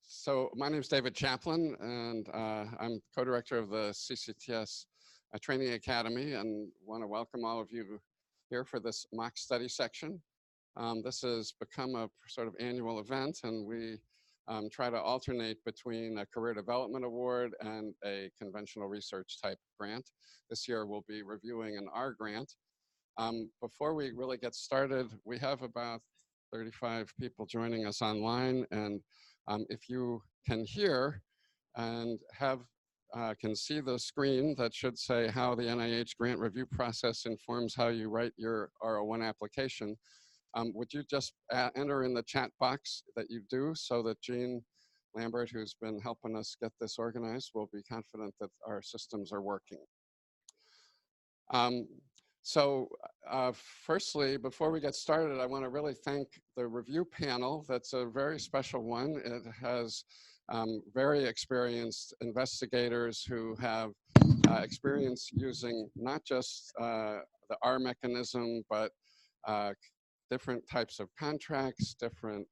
So my name is David Chaplin, and I'm co-director of the CCTS Training Academy, and want to welcome all of you here for this mock study section. This has become a sort of annual event, and we try to alternate between a career development award and a conventional research type grant. This year we'll be reviewing an R grant. Before we really get started, we have about 35 people joining us online, and if you can hear and can see the screen that should say how the NIH grant review process informs how you write your RO1 application, would you just enter in the chat box that you do, so that Jean Lambert, who's been helping us get this organized, will be confident that our systems are working. Firstly, before we get started, I want to really thank the review panel. That's a very special one. It has very experienced investigators who have experience using not just the R mechanism, but different types of contracts, different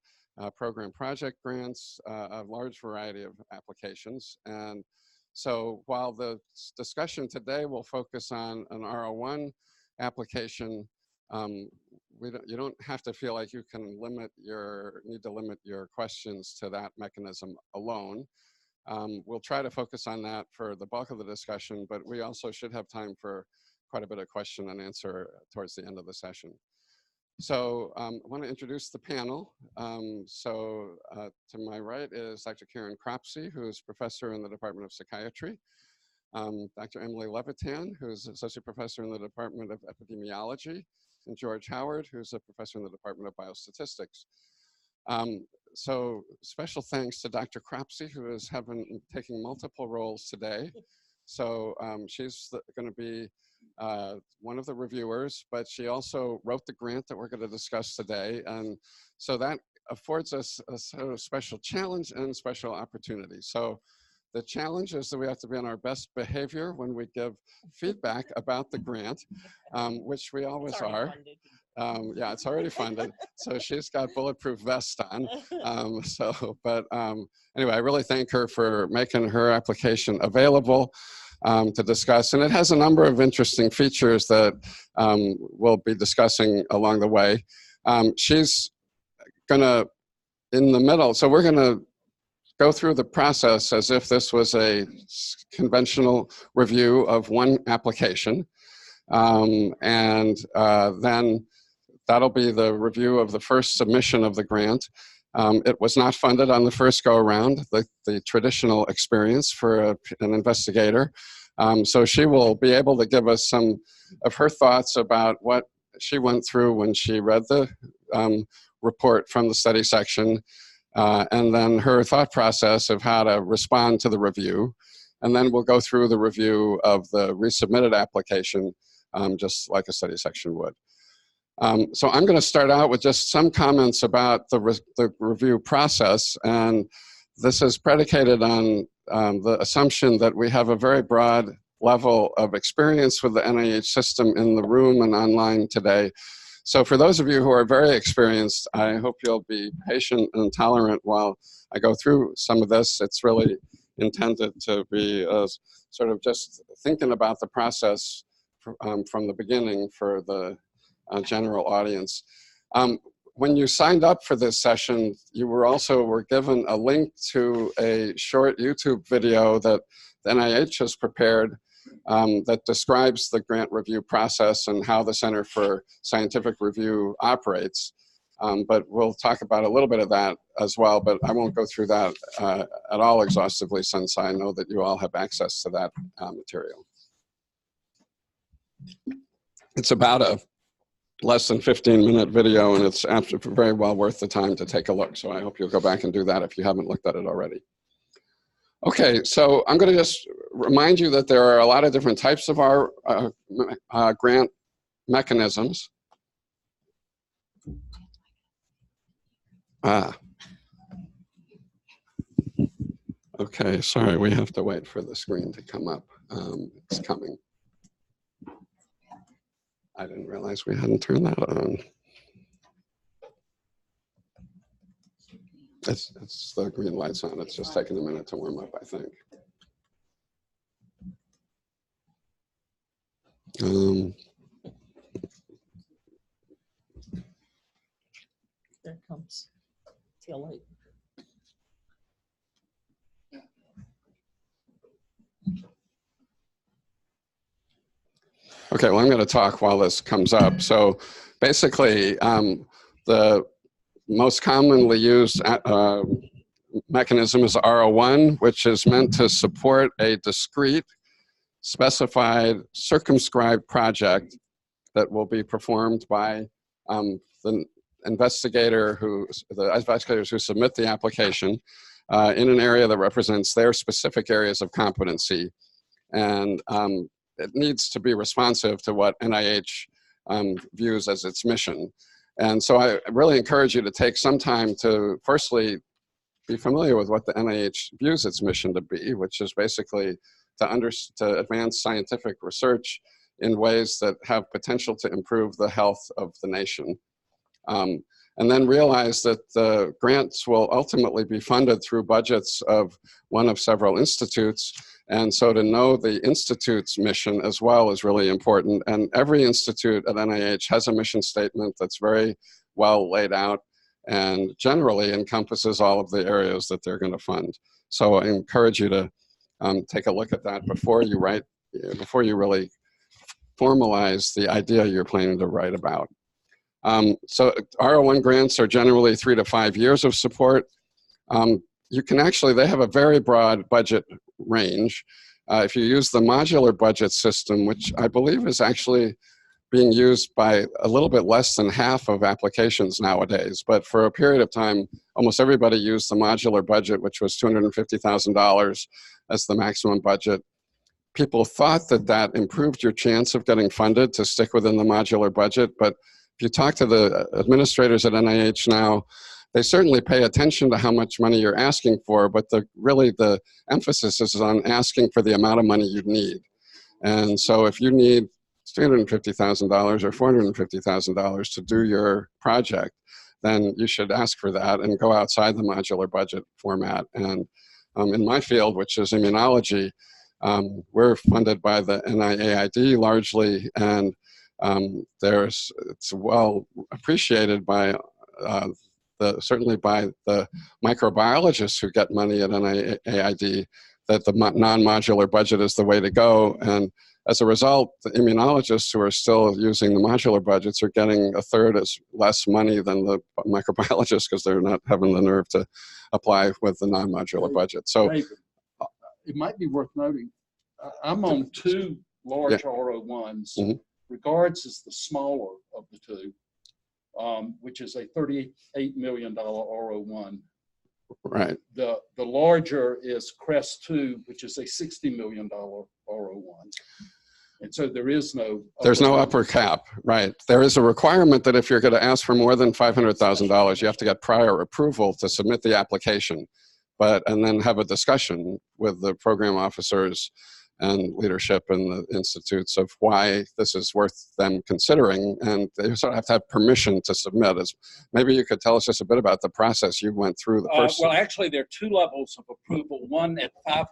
program project grants, a large variety of applications. And so while the discussion today will focus on an RO1 application, you don't have to feel like you can need to limit your questions to that mechanism alone. We'll try to focus on that for the bulk of the discussion, but we also should have time for quite a bit of question and answer towards the end of the session. So I want to introduce the panel. To my right is Dr. Karen Cropsey, who is professor in the Department of Psychiatry. Dr. Emily Levitan, who's associate professor in the Department of Epidemiology, and George Howard, who's a professor in the Department of Biostatistics. So special thanks to Dr. Cropsey, who is taking multiple roles today. So she's going to be one of the reviewers, but she also wrote the grant that we're going to discuss today. And so that affords us a sort of special challenge and special opportunity. So the challenge is that we have to be on our best behavior when we give feedback about the grant, which we always are. Yeah, it's already funded. So she's got bulletproof vest on. Anyway, I really thank her for making her application available to discuss. And it has a number of interesting features that we'll be discussing along the way. She's gonna, in the middle, so we're gonna go through the process as if this was a conventional review of one application. Then that'll be the review of the first submission of the grant. It was not funded on the first go around, the traditional experience for an investigator. So she will be able to give us some of her thoughts about what she went through when she read the report from the study section, and then her thought process of how to respond to the review. And then we'll go through the review of the resubmitted application, just like a study section would. So I'm going to start out with just some comments about the review process. And this is predicated on the assumption that we have a very broad level of experience with the NIH system in the room and online today. So for those of you who are very experienced, I hope you'll be patient and tolerant while I go through some of this. It's really intended to be sort of just thinking about the process from the beginning for the general audience. When you signed up for this session, you were given a link to a short YouTube video that the NIH has prepared that describes the grant review process and how the Center for Scientific Review operates. But we'll talk about a little bit of that as well, but I won't go through that at all exhaustively, since I know that you all have access to that material. It's about a less than 15-minute video, and it's very well worth the time to take a look. So I hope you'll go back and do that if you haven't looked at it already. Okay, so I'm going to just remind you that there are a lot of different types of our grant mechanisms. Okay, sorry, we have to wait for the screen to come up. It's coming. I didn't realize we hadn't turned that on. It's the green light's on. It's just taking a minute to warm up, I think. There it comes. Tail light. Okay, well, I'm going to talk while this comes up. So basically, the most commonly used mechanism is RO1, which is meant to support a discrete, specified, circumscribed project that will be performed by the investigators who submit the application in an area that represents their specific areas of competency. And it needs to be responsive to what NIH views as its mission. And so I really encourage you to take some time to firstly be familiar with what the NIH views its mission to be, which is basically to advance scientific research in ways that have potential to improve the health of the nation. And then realize that the grants will ultimately be funded through budgets of one of several institutes. And so to know the institute's mission as well is really important. And every institute at NIH has a mission statement that's very well laid out and generally encompasses all of the areas that they're going to fund. So I encourage you to take a look at that before you really formalize the idea you're planning to write about. So RO1 grants are generally 3 to 5 years of support. You can actually, they have a very broad budget range. If you use the modular budget system, which I believe is actually being used by a little bit less than half of applications nowadays, but for a period of time, almost everybody used the modular budget, which was $250,000 as the maximum budget. People thought that that improved your chance of getting funded to stick within the modular budget, but if you talk to the administrators at NIH now, they certainly pay attention to how much money you're asking for, but really the emphasis is on asking for the amount of money you need. And so if you need $350,000 or $450,000 to do your project, then you should ask for that and go outside the modular budget format. And in my field, which is immunology, we're funded by the NIAID largely, and it's well appreciated by certainly by the microbiologists who get money at NIAID, that the non-modular budget is the way to go. And as a result, the immunologists who are still using the modular budgets are getting a third as less money than the microbiologists because they're not having the nerve to apply with the non-modular budget. So David, it might be worth noting, I'm on 2 large RO1s. Mm-hmm. Regards is the smaller of the 2, which is a $38 million RO1. Right. The larger is CREST 2, which is a $60 million RO1. And so there is no There's no upper cap, right. There is a requirement that if you're going to ask for more than $500,000, you have to get prior approval to submit the application, and then have a discussion with the program officers and leadership in the institutes of why this is worth them considering, and they sort of have to have permission to submit. Maybe you could tell us just a bit about the process you went through the first. Well, actually, there are 2 levels of approval. One at $500,000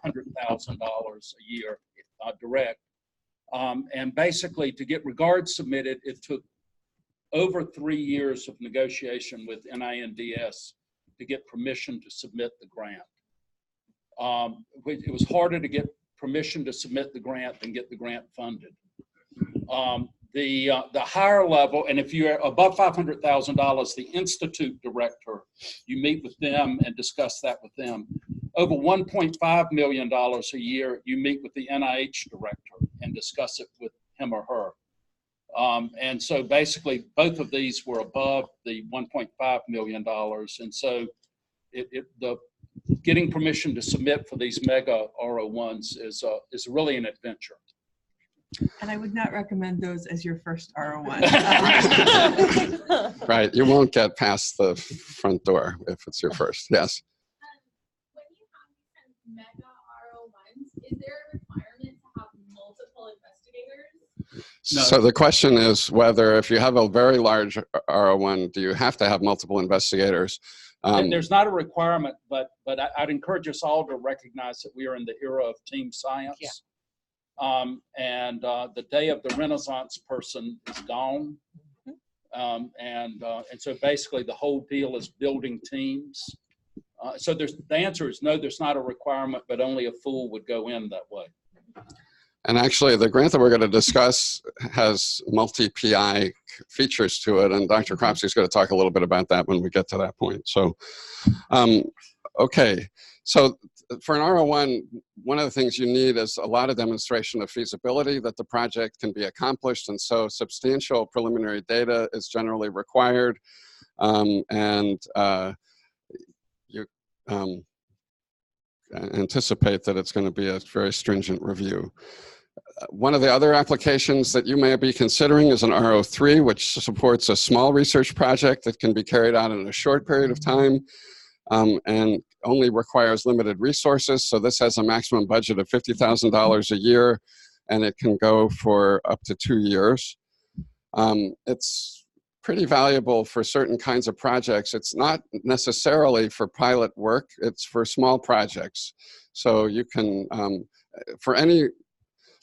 a year, direct, and basically to get regards submitted, it took over 3 years of negotiation with NINDS to get permission to submit the grant. It was harder to get permission to submit the grant than get the grant funded. The higher level, and if you're above $500,000, the institute director, you meet with them and discuss that with them. Over $1.5 million a year, you meet with the NIH director and discuss it with him or her. And so basically both of these were above the $1.5 million. And so getting permission to submit for these mega RO1s is really an adventure. And I would not recommend those as your first RO1. Right, you won't get past the front door if it's your first, yes. When you have these mega RO1s, is there a requirement to have multiple investigators? No. So the question is whether if you have a very large RO1, do you have to have multiple investigators? There's not a requirement, but I'd encourage us all to recognize that we are in the era of team science. Yeah. And the day of the Renaissance person is gone. And so basically the whole deal is building teams. So the answer is no, there's not a requirement, but only a fool would go in that way. And actually, the grant that we're going to discuss has multi-PI features to it, and Dr. Cropsey is going to talk a little bit about that when we get to that point. So, okay. So for an RO1, one of the things you need is a lot of demonstration of feasibility that the project can be accomplished, and so substantial preliminary data is generally required, and you anticipate that it's going to be a very stringent review. One of the other applications that you may be considering is an RO3, which supports a small research project that can be carried out in a short period of time and only requires limited resources. So this has a maximum budget of $50,000 a year, and it can go for up to 2 years. It's pretty valuable for certain kinds of projects. It's not necessarily for pilot work, it's for small projects. So you can, for any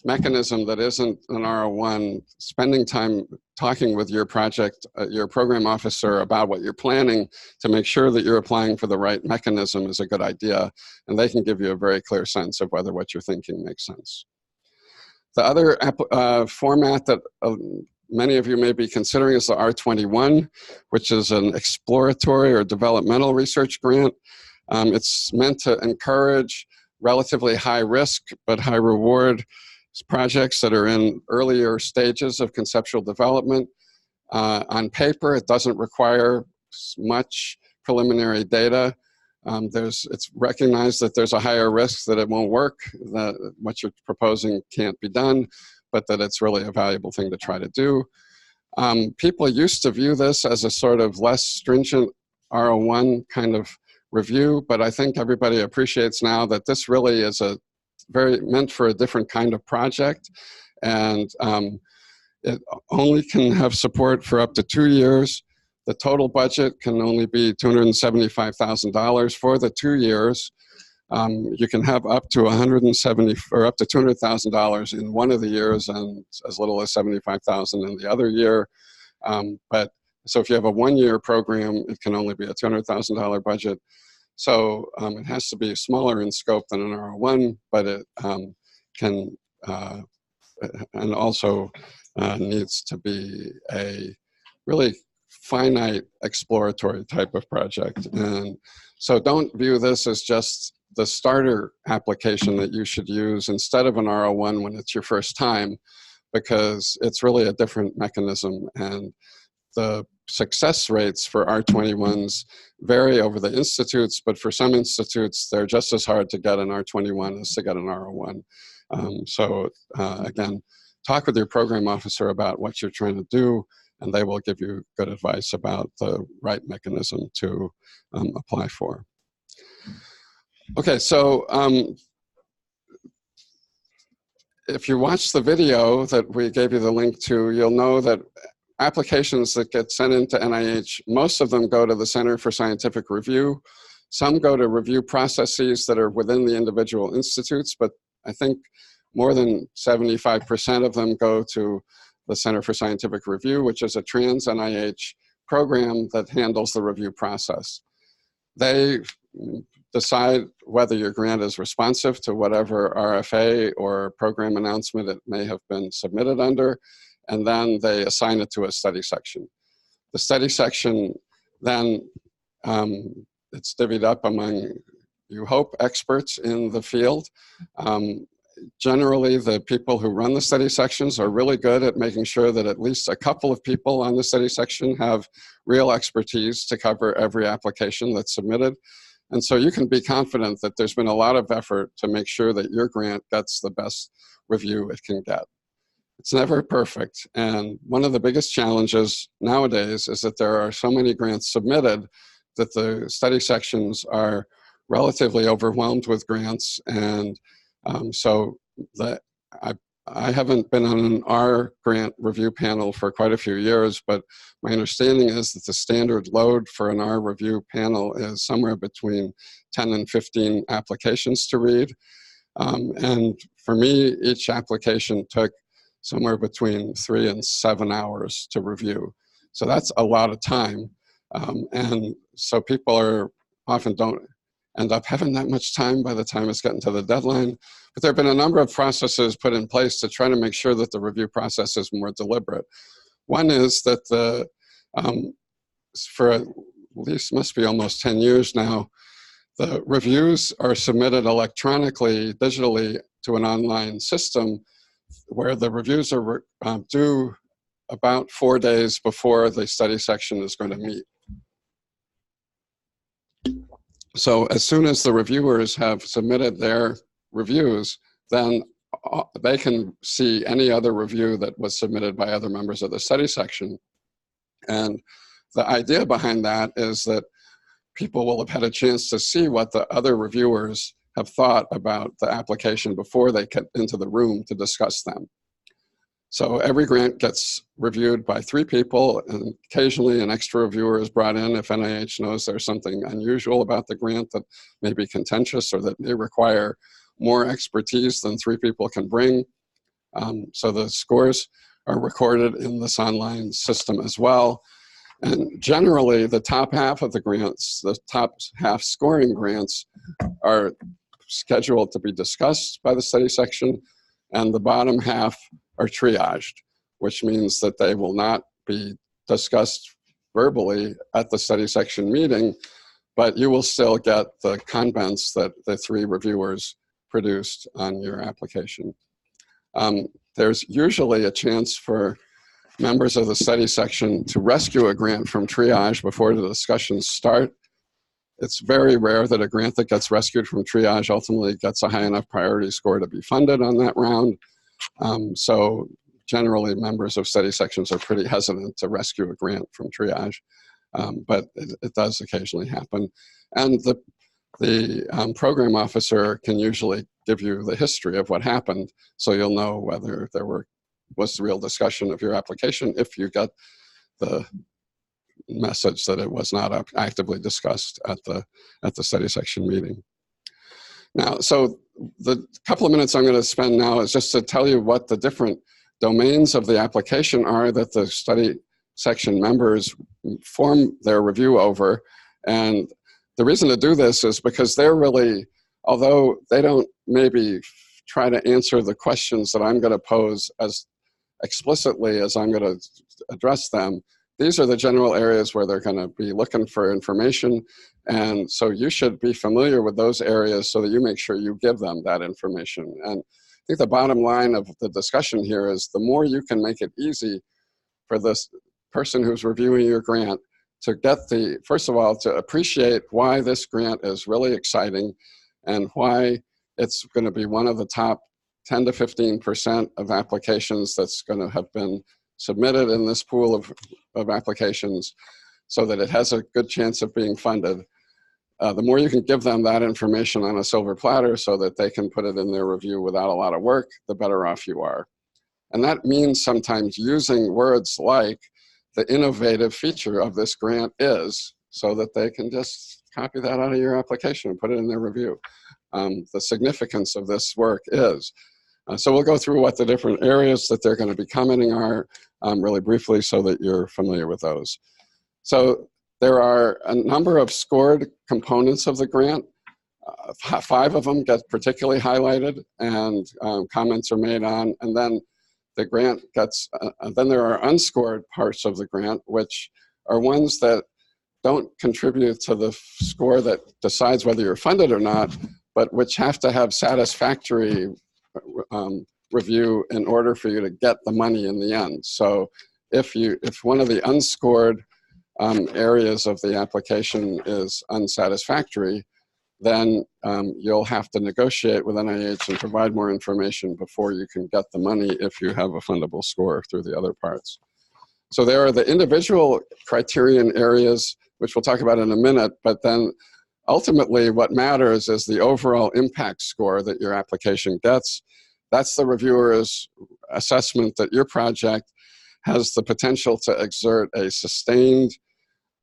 mechanism that isn't an RO1, spending time talking with your project, your program officer about what you're planning to make sure that you're applying for the right mechanism is a good idea, and they can give you a very clear sense of whether what you're thinking makes sense. The other format that many of you may be considering is the R21, which is an exploratory or developmental research grant. It's meant to encourage relatively high risk but high reward projects that are in earlier stages of conceptual development. On paper, it doesn't require much preliminary data. It's recognized that there's a higher risk that it won't work, that what you're proposing can't be done, but that it's really a valuable thing to try to do. People used to view this as a sort of less stringent RO1 kind of review, but I think everybody appreciates now that this really is meant for a different kind of project, and it only can have support for up to 2 years. The total budget can only be $275,000 for the 2 years. You can have up to $170 or up to $200,000 in one of the years, and as little as $75,000 in the other year. So if you have a 1-year program, it can only be a $200,000 budget. So it has to be smaller in scope than an RO1, but it can, and also needs to be a really finite exploratory type of project. And so don't view this as just the starter application that you should use instead of an RO1 when it's your first time, because it's really a different mechanism, and the success rates for R21s vary over the institutes, but for some institutes, they're just as hard to get an R21 as to get an RO1. Again, talk with your program officer about what you're trying to do, and they will give you good advice about the right mechanism to apply for. Okay, so if you watch the video that we gave you the link to, you'll know that applications that get sent into NIH, most of them go to the Center for Scientific Review. Some go to review processes that are within the individual institutes, but I think more than 75% of them go to the Center for Scientific Review, which is a trans-NIH program that handles the review process. They decide whether your grant is responsive to whatever RFA or program announcement it may have been submitted under, and then they assign it to a study section. The study section then, it's divvied up among, you hope, experts in the field. Generally, the people who run the study sections are really good at making sure that at least a couple of people on the study section have real expertise to cover every application that's submitted. And so you can be confident that there's been a lot of effort to make sure that your grant gets the best review it can get. It's never perfect, and one of the biggest challenges nowadays is that there are so many grants submitted that the study sections are relatively overwhelmed with grants, and so I I haven't been on an R grant review panel for quite a few years, but my understanding is that the standard load for an R review panel is somewhere between 10 and 15 applications to read. And for me, each application took somewhere between 3 and 7 hours to review. So that's a lot of time. And so people often don't end up having that much time by the time it's getting to the deadline. But there have been a number of processes put in place to try to make sure that the review process is more deliberate. One is that for at least must be almost 10 years now, the reviews are submitted electronically, digitally to an online system where the reviews are due about 4 days before the study section is going to meet. So as soon as the reviewers have submitted their reviews, then they can see any other review that was submitted by other members of the study section. And the idea behind that is that people will have had a chance to see what the other reviewers have thought about the application before they get into the room to discuss them. So every grant gets reviewed by 3 people, and occasionally an extra reviewer is brought in if NIH knows there's something unusual about the grant that may be contentious or that may require more expertise than 3 people can bring. So the scores are recorded in this online system as well. And generally, the top half of the grants, the top half scoring grants, are scheduled to be discussed by the study section, and the bottom half are triaged, which means that they will not be discussed verbally at the study section meeting, but you will still get the comments that the 3 reviewers produced on your application. There's usually a chance for members of the study section to rescue a grant from triage before the discussions start. It's very rare that a grant that gets rescued from triage ultimately gets a high enough priority score to be funded on that round. So generally, members of study sections are pretty hesitant to rescue a grant from triage, but it does occasionally happen. And the program officer can usually give you the history of what happened, so you'll know whether there was real discussion of your application if you got the message that it was not actively discussed at the study section meeting. Now, so the couple of minutes I'm going to spend now is just to tell you what the different domains of the application are that the study section members form their review over. And the reason to do this is because they're really, although they don't maybe try to answer the questions that I'm going to pose as explicitly as I'm going to address them, these are the general areas where they're going to be looking for information. And so you should be familiar with those areas so that you make sure you give them that information. And I think the bottom line of the discussion here is the more you can make it easy for this person who's reviewing your grant to get first of all, to appreciate why this grant is really exciting and why it's going to be one of the top 10 to 15% of applications that's going to have been submitted in this pool of applications so that it has a good chance of being funded. The more you can give them that information on a silver platter so that they can put it in their review without a lot of work, the better off you are. And that means sometimes using words like the innovative feature of this grant is, so that they can just copy that out of your application and put it in their review. The significance of this work is. So we'll go through what the different areas that they're going to be commenting are really briefly so that you're familiar with those. So there are a number of scored components of the grant. 5 of them get particularly highlighted and comments are made on, and then the grant gets, then there are unscored parts of the grant, which are ones that don't contribute to the score that decides whether you're funded or not, but which have to have satisfactory review in order for you to get the money in the end. So if one of the unscored areas of the application is unsatisfactory, then you'll have to negotiate with NIH and provide more information before you can get the money if you have a fundable score through the other parts. So there are the individual criterion areas, which we'll talk about in a minute, but then ultimately what matters is the overall impact score that your application gets. that's the reviewer's assessment that your project has the potential to exert a sustained,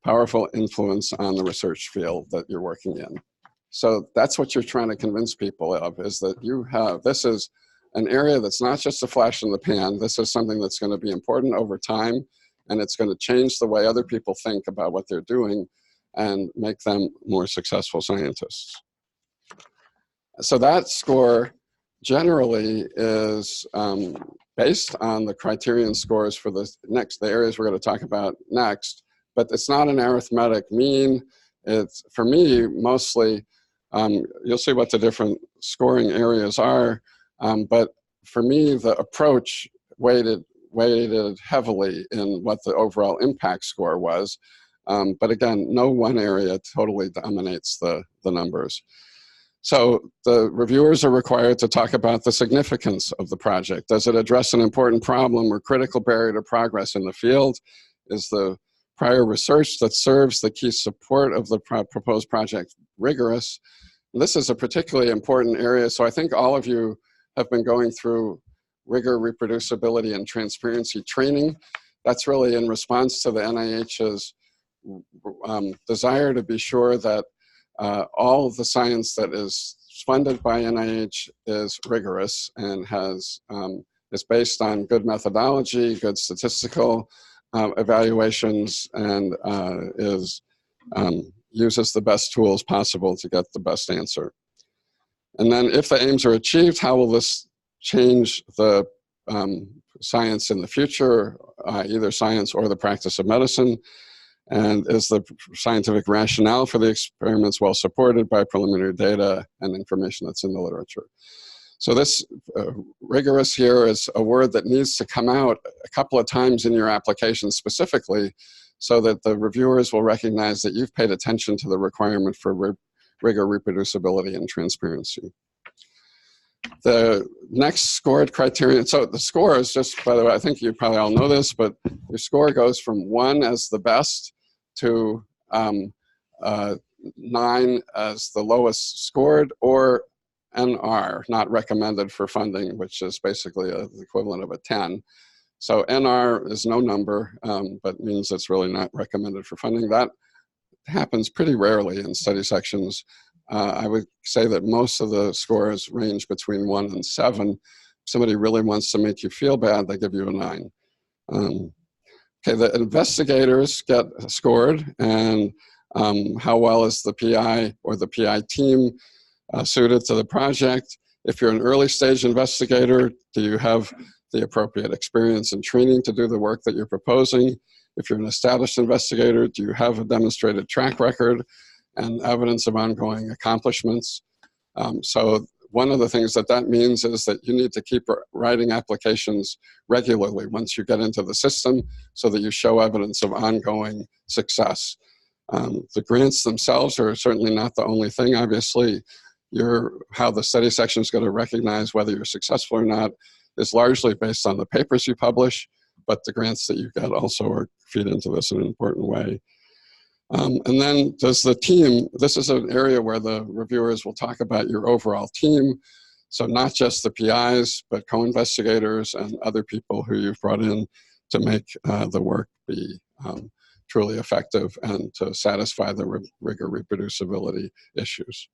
powerful influence on the research field that you're working in. So that's what you're trying to convince people of, is that this is an area that's not just a flash in the pan. This is something that's going to be important over time, and it's going to change the way other people think about what they're doing and make them more successful scientists. So that score generally is based on the criterion scores for the areas we're going to talk about next, but it's not an arithmetic mean. It's, for me, mostly, you'll see what the different scoring areas are, but for me, the approach weighted heavily in what the overall impact score was. But again, no one area totally dominates the numbers. So the reviewers are required to talk about the significance of the project. Does it address an important problem or critical barrier to progress in the field? Is the prior research that serves the key support of the proposed project rigorous? And this is a particularly important area, so I think all of you have been going through rigor, reproducibility, and transparency training. That's really in response to the NIH's desire to be sure that all of the science that is funded by NIH is rigorous and is based on good methodology, good statistical evaluations, and uses the best tools possible to get the best answer. And then if the aims are achieved, how will this change the science in the future, either science or the practice of medicine? And is the scientific rationale for the experiments well supported by preliminary data and information that's in the literature? So this rigorous here is a word that needs to come out a couple of times in your application specifically, so that the reviewers will recognize that you've paid attention to the requirement for rigor, reproducibility, and transparency. The next scored criterion, so the score is just, by the way, I think you probably all know this, but your score goes from 1 as the best to 9 as the lowest scored, or NR, not recommended for funding, which is basically the equivalent of a 10. So NR is no number, but means it's really not recommended for funding. That happens pretty rarely in study sections. I would say that most of the scores range between 1 and 7. If somebody really wants to make you feel bad, they give you a 9. Okay, the investigators get scored, and how well is the PI or the PI team suited to the project? If you're an early stage investigator, do you have the appropriate experience and training to do the work that you're proposing? If you're an established investigator, do you have a demonstrated track record and evidence of ongoing accomplishments? So one of the things that means is that you need to keep writing applications regularly once you get into the system, so that you show evidence of ongoing success. The grants themselves are certainly not the only thing. Obviously, how the study section is going to recognize whether you're successful or not is largely based on the papers you publish, but the grants that you get also feed into this in an important way. And then does the team, this is an area where the reviewers will talk about your overall team. So not just the PIs, but co-investigators and other people who you've brought in to make the work be truly effective and to satisfy the rigor reproducibility issues.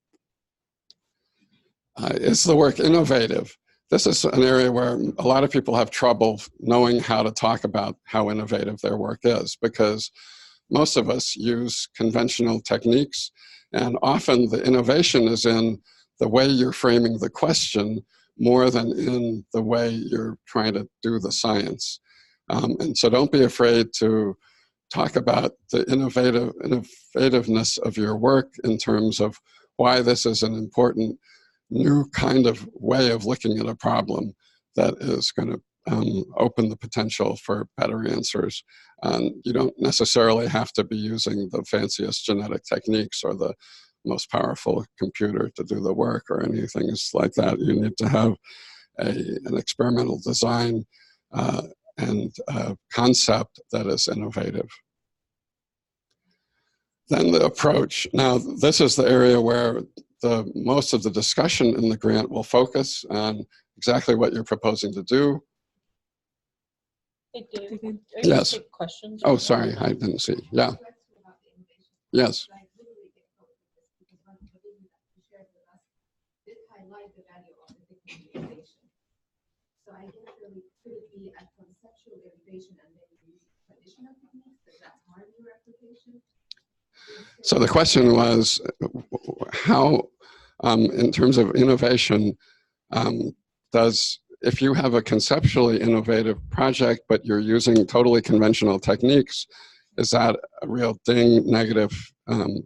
Is the work innovative? This is an area where a lot of people have trouble knowing how to talk about how innovative their work is, because most of us use conventional techniques, and often the innovation is in the way you're framing the question more than in the way you're trying to do the science. And so don't be afraid to talk about the innovativeness of your work in terms of why this is an important new kind of way of looking at a problem that is going to open the potential for better answers. You don't necessarily have to be using the fanciest genetic techniques or the most powerful computer to do the work or anything like that. You need to have an experimental design and a concept that is innovative. Then the approach. Now, this is the area where most of the discussion in the grant will focus on exactly what you're proposing to do? Hey, Dave, David? are you gonna Yes. take questions? Oh, sorry, I didn't see. Yeah. Yes. Highlight the value of the innovation. So I guess really could it be a conceptual derivation and then you use traditional techniques? Does that harm your application? So the question was how, in terms of innovation, if you have a conceptually innovative project, but you're using totally conventional techniques, is that a real negative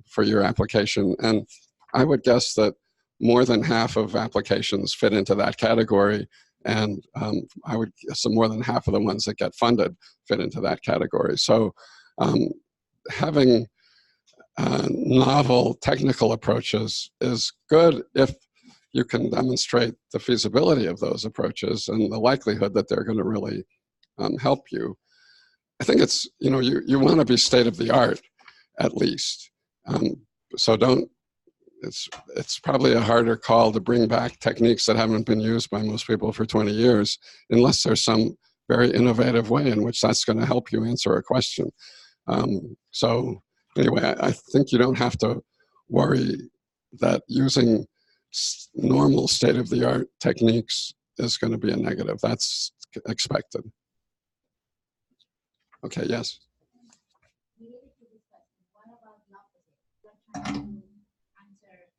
for your application? And I would guess that more than half of applications fit into that category. And I would guess more than half of the ones that get funded fit into that category. So having novel technical approaches is good if you can demonstrate the feasibility of those approaches and the likelihood that they're going to really help you. I think it's, you want to be state of the art at least. So it's probably a harder call to bring back techniques that haven't been used by most people for 20 years, unless there's some very innovative way in which that's going to help you answer a question. So anyway, I think you don't have to worry that using normal state-of-the-art techniques is going to be a negative. That's expected. Okay, yes? Related to this question, what about the opposite? We're trying to answer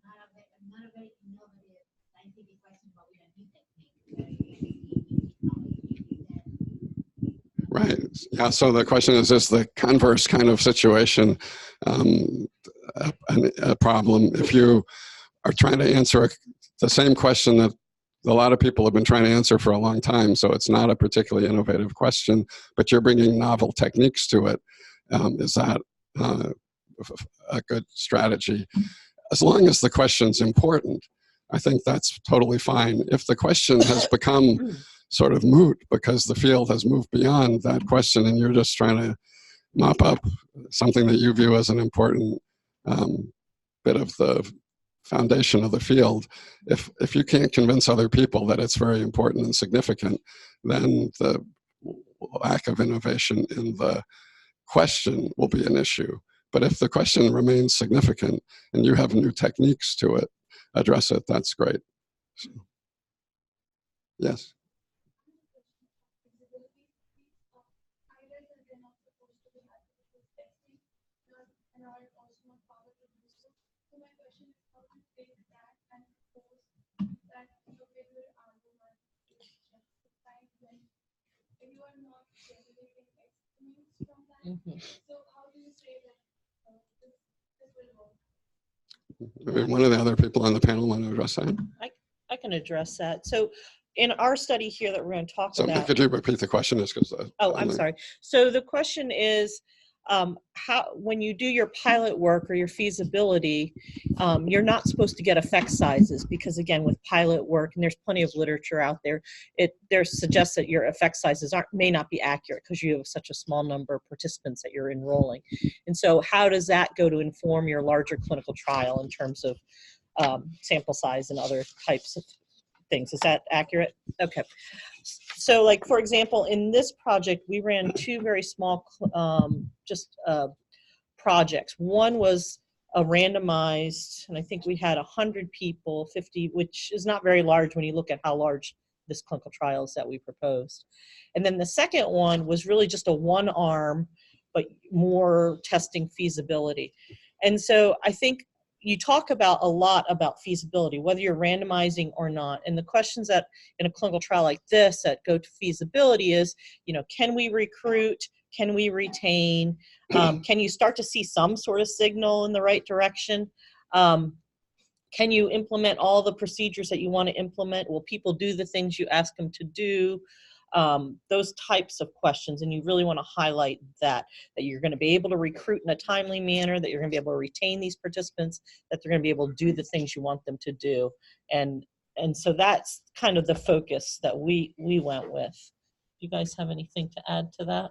not a very innovative scientific question, but with a new technique. Right. Yeah. So the question is the converse kind of situation a problem? If you are trying to answer the same question that a lot of people have been trying to answer for a long time, so it's not a particularly innovative question, but you're bringing novel techniques to it, is that a good strategy? As long as the question's important, I think that's totally fine. If the question has become sort of moot because the field has moved beyond that question and you're just trying to mop up something that you view as an important bit of the foundation of the field, if you can't convince other people that it's very important and significant, then the lack of innovation in the question will be an issue. But if the question remains significant and you have new techniques to address it, that's great. So, yes. Mhm. One of the other people on the panel want to address that? I can address that. So in our study here that we're going to talk So about. could you repeat the question? Oh, I'm sorry. So the question is, when you do your pilot work or your feasibility, you're not supposed to get effect sizes because, again, with pilot work, and there's plenty of literature out there, there suggests that your effect sizes may not be accurate because you have such a small number of participants that you're enrolling. And so how does that go to inform your larger clinical trial in terms of sample size and other types of things? Is that accurate? Okay. So, like, for example, in this project, we ran two very small projects. One was a randomized, and I think we had 100 people, 50, which is not very large when you look at how large this clinical trial is that we proposed. And then the second one was really just a one-arm, but more testing feasibility. And so I think you talk about a lot about feasibility, whether you're randomizing or not. And the questions that in a clinical trial like this that go to feasibility is, can we recruit? Can we retain? Can you start to see some sort of signal in the right direction? Can you implement all the procedures that you want to implement? Will people do the things you ask them to do? Those types of questions, and you really want to highlight that you're going to be able to recruit in a timely manner, that you're going to be able to retain these participants, that they're going to be able to do the things you want them to do. And so that's kind of the focus that we went with. Do you guys have anything to add to that?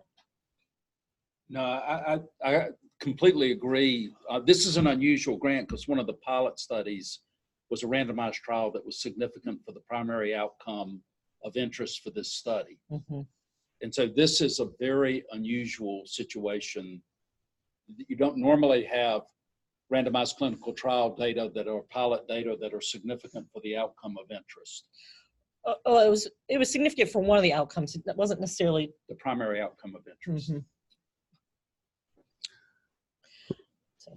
No, I completely agree. This is an unusual grant because one of the pilot studies was a randomized trial that was significant for the primary outcome of interest for this study. Mhm. And so this is a very unusual situation. You don't normally have randomized clinical trial data that are pilot data that are significant for the outcome of interest, Oh, it was significant for one of the outcomes. It wasn't necessarily. the primary outcome of interest. Mhm.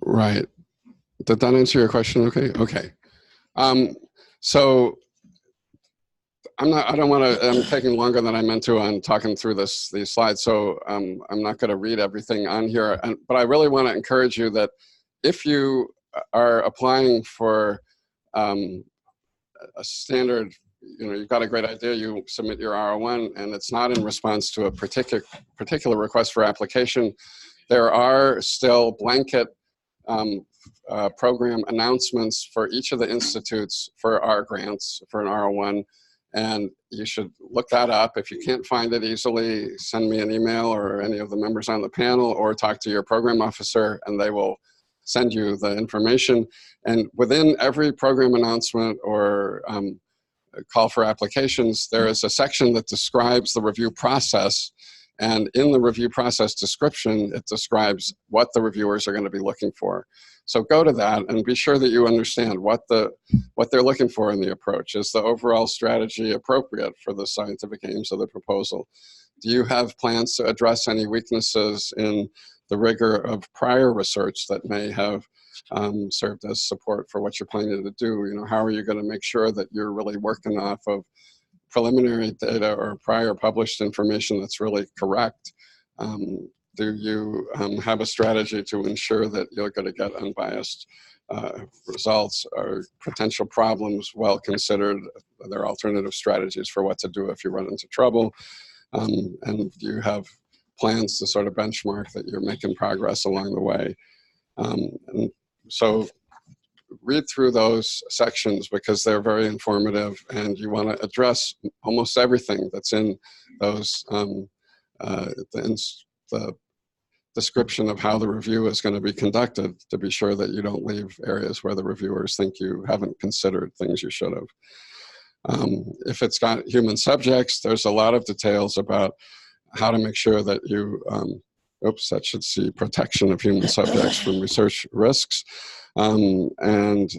Right. Did that answer your question? Okay. Okay. So I don't want to, I'm taking longer than I meant to on talking through these slides. So I'm not going to read everything on here, but I really want to encourage you that if you are applying for a standard, you've got a great idea, you submit your RO1 and it's not in response to a particular request for application, there are still blanket program announcements for each of the institutes for our grants for an RO1, and you should look that up. If you can't find it easily, send me an email or any of the members on the panel, or talk to your program officer and they will send you the information. And within every program announcement or call for applications, there is a section that describes the review process. And in the review process description, it describes what the reviewers are going to be looking for. So go to that and be sure that you understand what they're looking for in the approach. Is the overall strategy appropriate for the scientific aims of the proposal? Do you have plans to address any weaknesses in the rigor of prior research that may have served as support for what you're planning to do? How are you going to make sure that you're really working off of preliminary data or prior published information that's really correct? Do you have a strategy to ensure that you're going to get unbiased results? Or potential problems well considered? Are there alternative strategies for what to do if you run into trouble? And do you have plans to sort of benchmark that you're making progress along the way? And so read through those sections because they're very informative, and you want to address almost everything that's in those the description of how the review is going to be conducted, to be sure that you don't leave areas where the reviewers think you haven't considered things you should have. If it's got human subjects, there's a lot of details about how to make sure that you, that should see protection of human subjects from research risks, and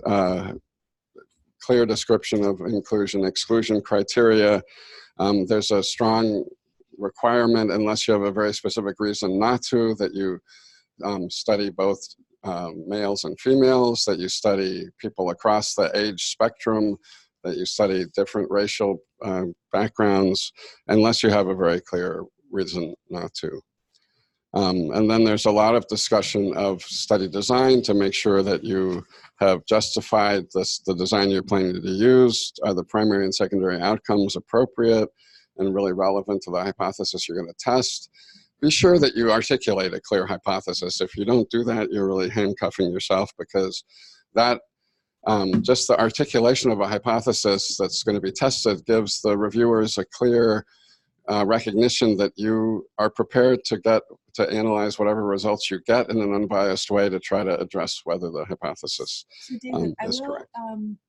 clear description of inclusion-exclusion criteria. There's a strong requirement, unless you have a very specific reason not to, that you study both males and females, that you study people across the age spectrum, that you study different racial backgrounds, unless you have a very clear reason not to. And then there's a lot of discussion of study design to make sure that you have justified the design you're planning to use. Are the primary and secondary outcomes appropriate and really relevant to the hypothesis you're going to test? Be sure that you articulate a clear hypothesis. If you don't do that, you're really handcuffing yourself, because that just the articulation of a hypothesis that's going to be tested gives the reviewers a clear recognition that you are prepared to analyze whatever results you get in an unbiased way to try to address whether the hypothesis So David, I is will correct.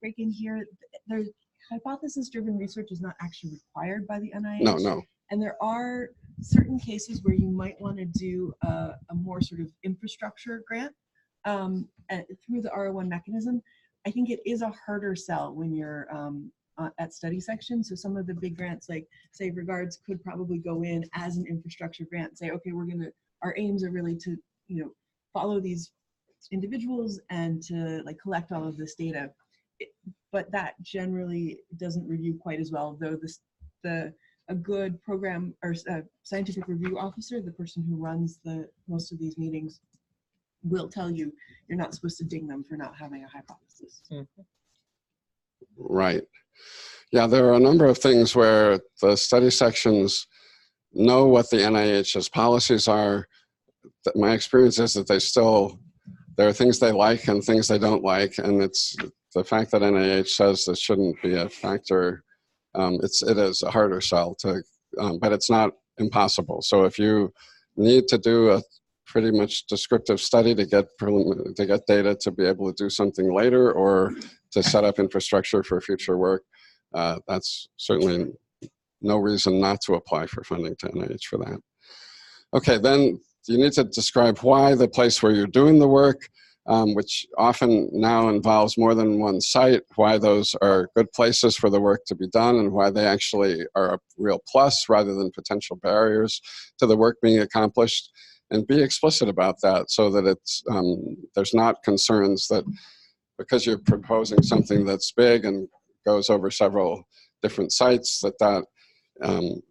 break in here. There's hypothesis-driven research is not actually required by the NIH. No. And there are certain cases where you might want to do a more sort of infrastructure grant through the RO1 mechanism. I think it is a harder sell when you're at study section. So some of the big grants, like Save Regards, could probably go in as an infrastructure grant, say, okay, our aims are really to, follow these individuals and to collect all of this data. But that generally doesn't review quite as well, though a good program or scientific review officer, the person who runs most of these meetings, will tell you you're not supposed to ding them for not having a hypothesis. Mm-hmm. Right. Yeah, there are a number of things where the study sections know what the NIH's policies are. My experience is that there are things they like and things they don't like, and it's the fact that NIH says this shouldn't be a factor. It is a harder sell to, but it's not impossible. So if you need to do a pretty much descriptive study to get data to be able to do something later or to set up infrastructure for future work, that's certainly no reason not to apply for funding to NIH for that. Okay, then you need to describe why the place where you're doing the work, which often now involves more than one site, why those are good places for the work to be done and why they actually are a real plus rather than potential barriers to the work being accomplished. And be explicit about that so that it's, there's not concerns that because you're proposing something that's big and goes over several different sites, that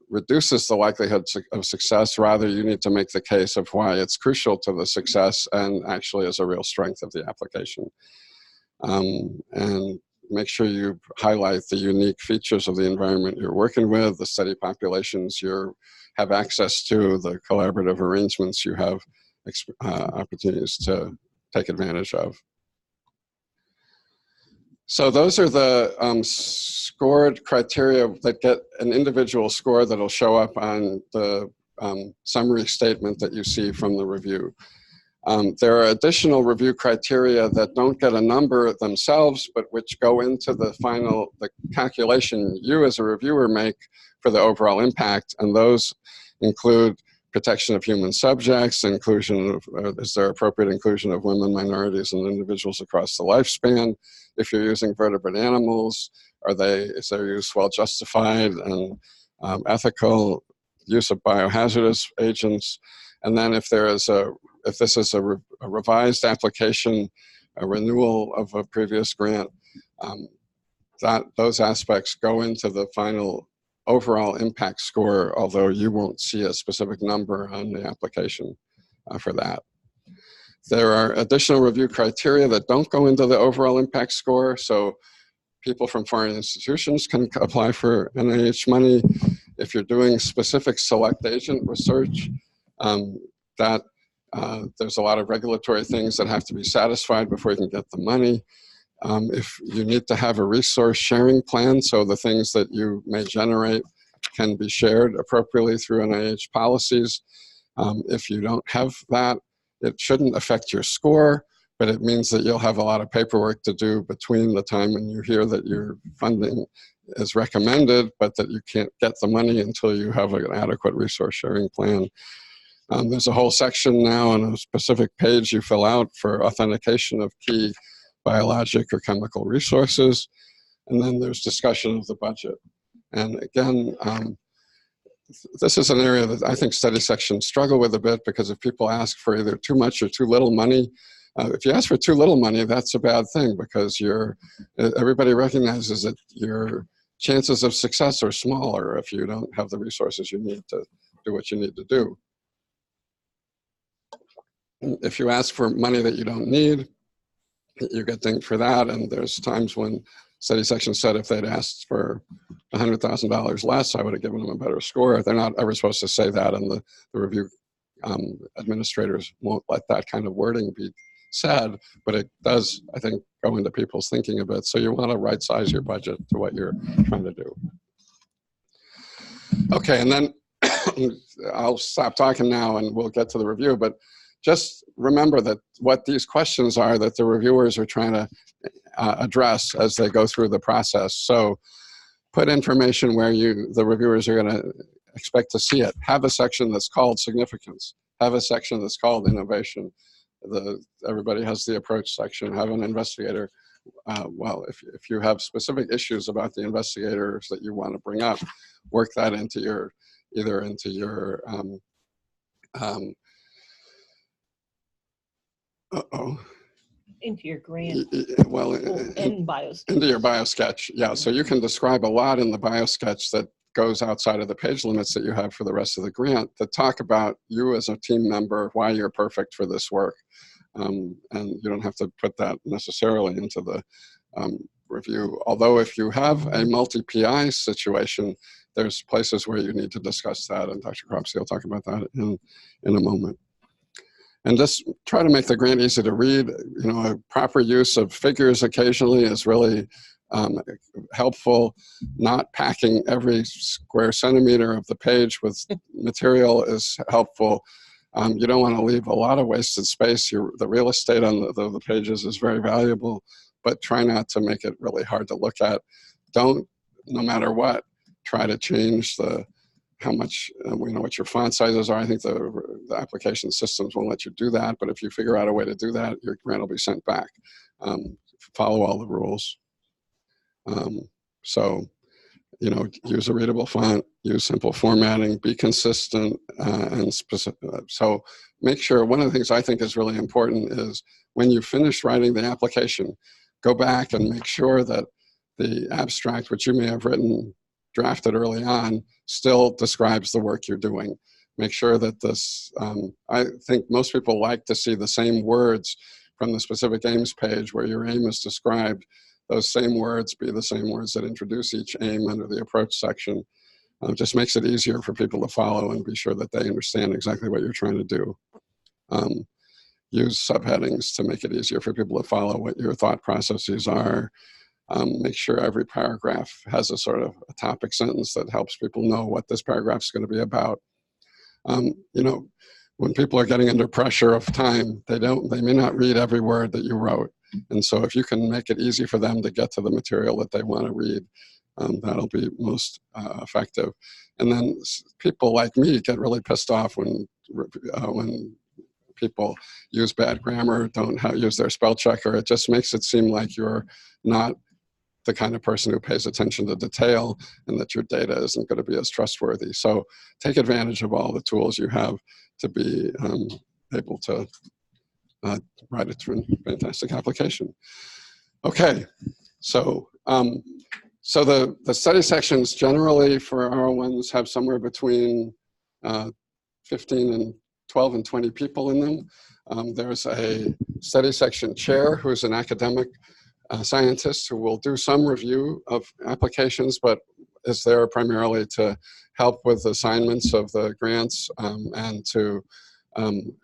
reduces the likelihood of success. Rather, you need to make the case of why it's crucial to the success and actually is a real strength of the application. And make sure you highlight the unique features of the environment you're working with, the study populations you have access to, the collaborative arrangements you have opportunities to take advantage of. So those are the scored criteria that get an individual score that'll show up on the summary statement that you see from the review. There are additional review criteria that don't get a number themselves, but which go into the calculation you as a reviewer make for the overall impact, and those include protection of human subjects, inclusion of, is there appropriate inclusion of women, minorities, and individuals across the lifespan? If you're using vertebrate animals, is their use well justified and ethical? Use of biohazardous agents, and then if this is a revised application, a renewal of a previous grant, those aspects go into the final overall impact score, although you won't see a specific number on the application for that. There are additional review criteria that don't go into the overall impact score, so people from foreign institutions can apply for NIH money. If you're doing specific select agent research, there's a lot of regulatory things that have to be satisfied before you can get the money. If you need to have a resource sharing plan, so the things that you may generate can be shared appropriately through NIH policies. If you don't have that, it shouldn't affect your score, but it means that you'll have a lot of paperwork to do between the time when you hear that your funding is recommended, but that you can't get the money until you have an adequate resource sharing plan. There's a whole section now on a specific page you fill out for authentication of key biologic or chemical resources. And then there's discussion of the budget. And again, this is an area that I think study sections struggle with a bit, because if people ask for either too much or too little money, if you ask for too little money, that's a bad thing, because everybody recognizes that your chances of success are smaller if you don't have the resources you need to do what you need to do. If you ask for money that you don't need, you get dinged for that. And there's times when study section said if they'd asked for $100,000 less, I would have given them a better score. They're not ever supposed to say that, and the review administrators won't let that kind of wording be said, but it does, I think, go into people's thinking a bit. So you want to right size your budget to what you're trying to do. Okay, and then I'll stop talking now and we'll get to the review, but just remember that what these questions are that the reviewers are trying to address as they go through the process. So put information where the reviewers are going to expect to see it. Have a section that's called significance. Have a section that's called innovation. Everybody has the approach section. Have an investigator. Well, if you have specific issues about the investigators that you want to bring up, work that into your, either into your Into your grant. Well, In BioSketch. into your BioSketch, yeah. So you can describe a lot in the BioSketch that goes outside of the page limits that you have for the rest of the grant, that talk about you as a team member, why you're perfect for this work. And you don't have to put that necessarily into the review. Although if you have a multi-PI situation, there's places where you need to discuss that, and Dr. Cropsey will talk about that in a moment. And just try to make the grant easy to read. You know, a proper use of figures occasionally is really helpful. Not packing every square centimeter of the page with material is helpful. You don't want to leave a lot of wasted space. The real estate on the pages is very valuable, but try not to make it really hard to look at. Don't, no matter what, try to change how much, we know what your font sizes are. I think the application systems won't let you do that, but if you figure out a way to do that, your grant will be sent back. Follow all the rules. So, use a readable font, use simple formatting, be consistent, and specific. So make sure, one of the things I think is really important is when you finish writing the application, go back and make sure that the abstract, which you may have drafted early on, still describes the work you're doing. Make sure that this, I think most people like to see the same words from the specific aims page where your aim is described. Those same words be the same words that introduce each aim under the approach section. Just makes it easier for people to follow and be sure that they understand exactly what you're trying to do. Use subheadings to make it easier for people to follow what your thought processes are. Make sure every paragraph has a sort of a topic sentence that helps people know what this paragraph is going to be about. When people are getting under pressure of time, they may not read every word that you wrote. And so if you can make it easy for them to get to the material that they want to read, that'll be most effective. And then people like me get really pissed off when people use bad grammar, don't use their spell checker. It just makes it seem like you're not the kind of person who pays attention to detail and that your data isn't going to be as trustworthy. So take advantage of all the tools you have to be able to write a fantastic application. Okay, so the study sections generally for RO1s have somewhere between 15 and 12 and 20 people in them. There's a study section chair who's an academic scientist who will do some review of applications, but is there primarily to help with assignments of the grants and to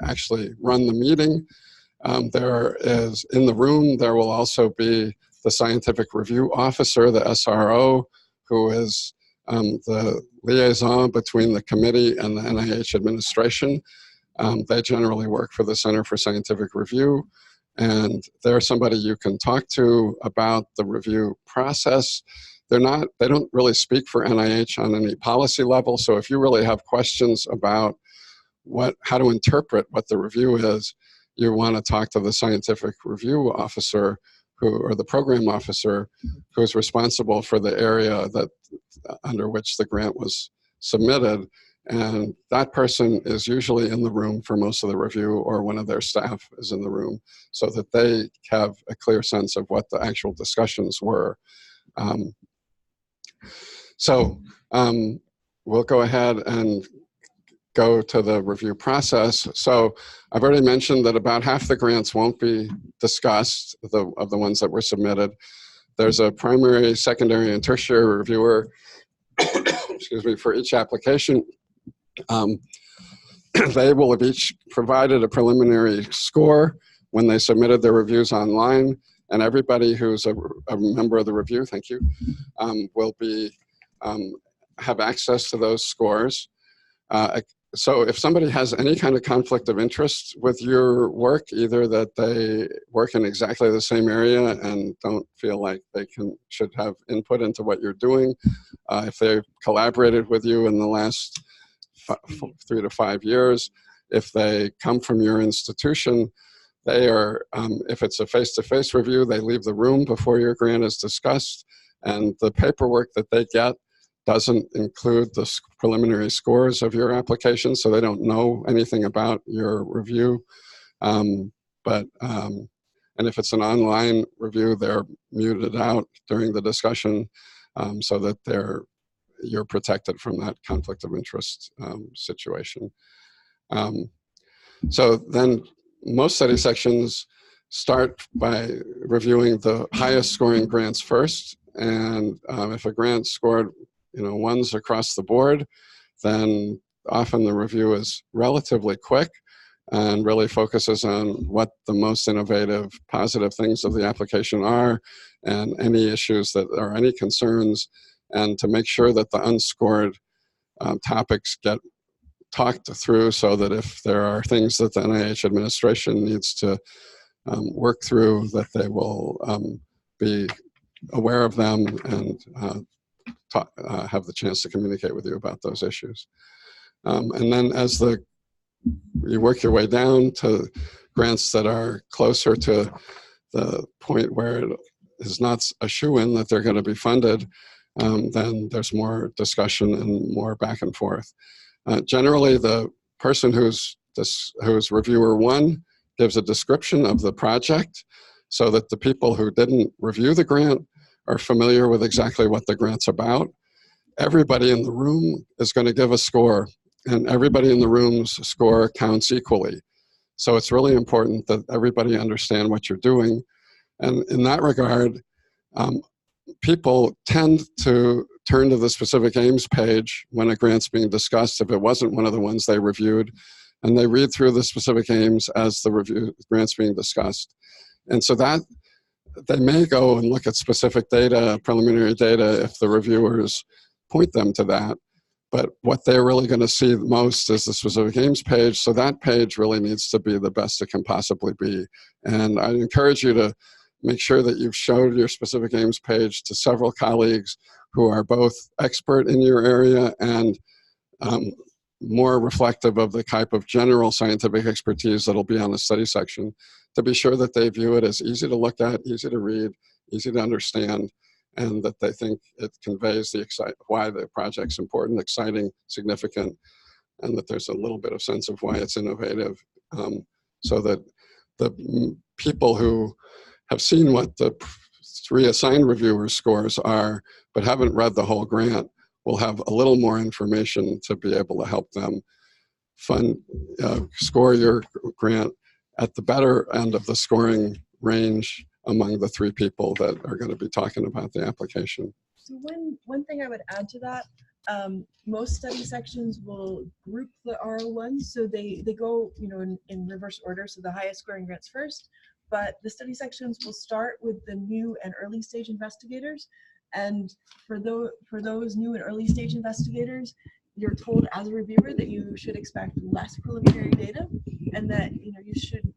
actually run the meeting. There is, in the room, there will also be the scientific review officer, the SRO, who is the liaison between the committee and the NIH administration. They generally work for the Center for Scientific Review, and they're somebody you can talk to about the review process. They don't really speak for NIH on any policy level, so if you really have questions about how to interpret what the review is, you want to talk to the scientific review officer or the program officer who is responsible for the area under which the grant was submitted. And that person is usually in the room for most of the review, or one of their staff is in the room, so that they have a clear sense of what the actual discussions were. We'll go ahead and go to the review process. So I've already mentioned that about half the grants won't be discussed, of the ones that were submitted. There's a primary, secondary, and tertiary reviewer excuse me, for each application. They will have each provided a preliminary score when they submitted their reviews online, and everybody who's a member of the review, thank you, will have access to those scores. So if somebody has any kind of conflict of interest with your work, either that they work in exactly the same area and don't feel like they should have input into what you're doing, if they've collaborated with you in the last 3 to 5 years, if they come from your institution, they are, if it's a face-to-face review, they leave the room before your grant is discussed, and the paperwork that they get doesn't include the preliminary scores of your application, so they don't know anything about your review. And if it's an online review, they're muted out during the discussion so that you're protected from that conflict of interest situation. So then most study sections start by reviewing the highest scoring grants first, and if a grant scored ones across the board, then often the review is relatively quick and really focuses on what the most innovative, positive things of the application are, and any issues that are any concerns, and to make sure that the unscored topics get talked through so that if there are things that the NIH administration needs to work through, that they will be aware of them and have the chance to communicate with you about those issues. And then as you work your way down to grants that are closer to the point where it is not a shoo-in that they're going to be funded, then there's more discussion and more back and forth. Generally, the person who's reviewer one gives a description of the project so that the people who didn't review the grant are familiar with exactly what the grant's about. Everybody in the room is going to give a score, and everybody in the room's score counts equally. So it's really important that everybody understand what you're doing. And in that regard, people tend to turn to the specific aims page when a grant's being discussed if it wasn't one of the ones they reviewed, and they read through the specific aims as the grant's being discussed. And so that they may go and look at specific data, preliminary data, if the reviewers point them to that. But what they're really going to see most is the specific aims page. So that page really needs to be the best it can possibly be. And I encourage you to make sure that you've showed your specific aims page to several colleagues who are both expert in your area and more reflective of the type of general scientific expertise that'll be on the study section, to be sure that they view it as easy to look at, easy to read, easy to understand, and that they think it conveys why the project's important, exciting, significant, and that there's a little bit of sense of why it's innovative, so that the people who have seen what the three assigned reviewers' scores are, but haven't read the whole grant, will have a little more information to be able to help them score your grant at the better end of the scoring range among the three people that are going to be talking about the application. So one thing I would add to that, most study sections will group the RO1s, so they go in reverse order, so the highest scoring grants first, but the study sections will start with the new and early stage investigators. And for those new and early stage investigators, you're told as a reviewer that you should expect less preliminary data, and that you should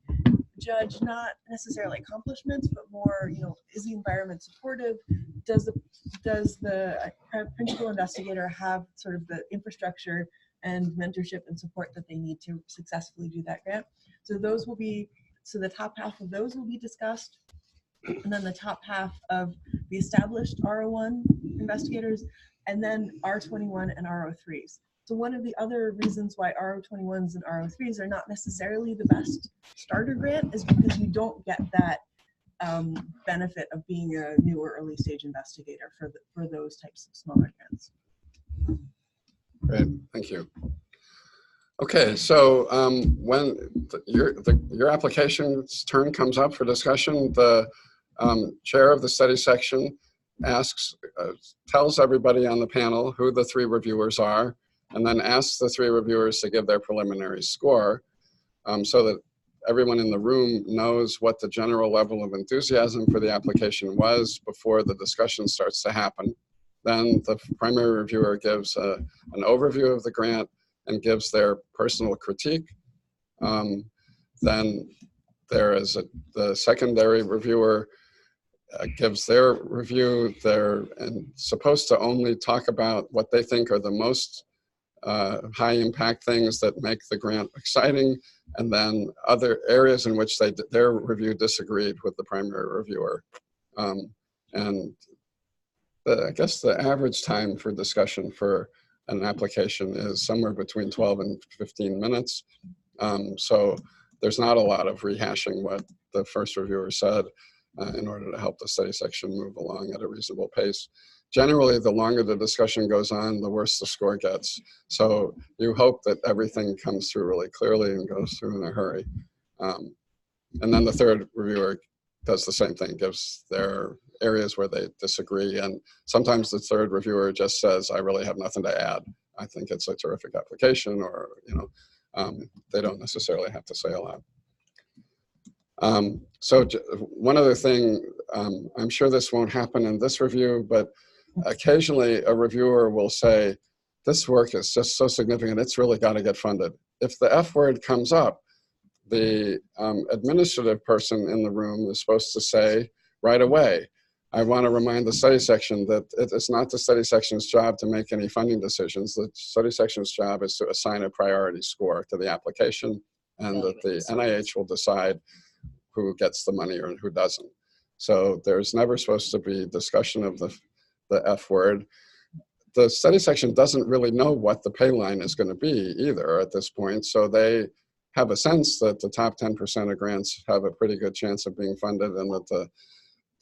judge not necessarily accomplishments, but more, is the environment supportive? Does the principal investigator have sort of the infrastructure and mentorship and support that they need to successfully do that grant? So the top half of those will be discussed, and then the top half of the established RO1 investigators, and then R21 and RO3s. So one of the other reasons why RO21s and RO3s are not necessarily the best starter grant is because you don't get that benefit of being a new or early stage investigator for those types of smaller grants. Great, thank you. Okay, so when your application's turn comes up for discussion, the chair of the study section tells everybody on the panel who the three reviewers are, and then asks the three reviewers to give their preliminary score, so that everyone in the room knows what the general level of enthusiasm for the application was before the discussion starts to happen. Then the primary reviewer gives an overview of the grant and gives their personal critique. Then there is the secondary reviewer gives their review. They're supposed to only talk about what they think are the most high impact things that make the grant exciting, and then other areas in which their review disagreed with the primary reviewer. I guess the average time for discussion for an application is somewhere between 12 and 15 minutes. So there's not a lot of rehashing what the first reviewer said in order to help the study section move along at a reasonable pace. Generally, the longer the discussion goes on, the worse the score gets. So you hope that everything comes through really clearly and goes through in a hurry. And then the third reviewer does the same thing, gives their areas where they disagree. And sometimes the third reviewer just says, I really have nothing to add. I think it's a terrific application, or they don't necessarily have to say a lot. So one other thing, I'm sure this won't happen in this review, but occasionally a reviewer will say, this work is just so significant, it's really got to get funded. If the F word comes up, the administrative person in the room is supposed to say right away, I want to remind the study section that it is not the study section's job to make any funding decisions. The study section's job is to assign a priority score to the application, and that the NIH will decide who gets the money or who doesn't. So there's never supposed to be discussion of the F word. The study section doesn't really know what the pay line is going to be either at this point, so they have a sense that the top 10% of grants have a pretty good chance of being funded, and that the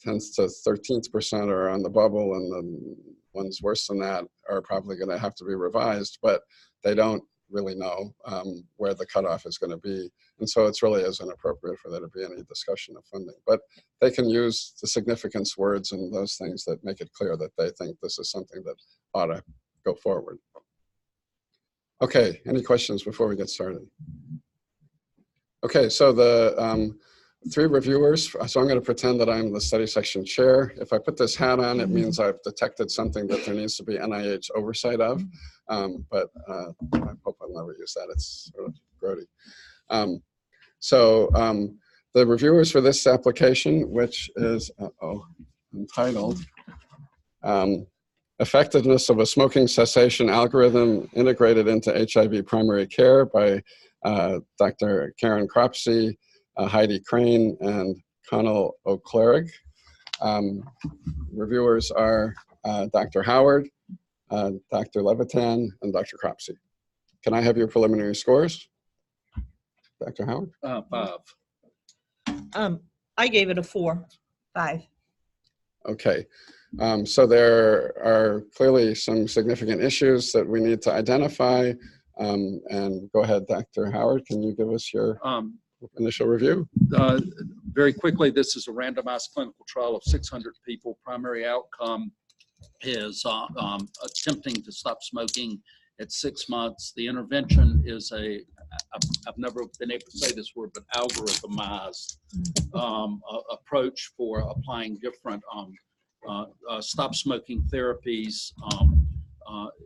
10th to 13% are on the bubble, and the ones worse than that are probably going to have to be revised, but they don't really know where the cutoff is going to be. And so it's really is inappropriate for there to be any discussion of funding. But they can use the significance words and those things that make it clear that they think this is something that ought to go forward. Okay, any questions before we get started? Okay, so the 3 reviewers, so I'm going to pretend that I'm the study section chair. If I put this hat on, it means I've detected something that there needs to be NIH oversight of, but I hope I'll never use that. It's sort of grody. The reviewers for this application, which is entitled Effectiveness of a Smoking Cessation Algorithm Integrated into HIV Primary Care by Dr. Karen Cropsey, Heidi Crane, and Connell O'Clerig. Reviewers are Dr. Howard, Dr. Levitan, and Dr. Cropsey. Can I have your preliminary scores? Dr. Howard? 5. I gave it a 4. 5. Okay. So there are clearly some significant issues that we need to identify. And go ahead, Dr. Howard, can you give us your initial review? Very quickly, this is a randomized clinical trial of 600 people. Primary outcome is attempting to stop smoking at 6 months. The intervention is I've never been able to say this word, but algorithmized approach for applying different stop smoking therapies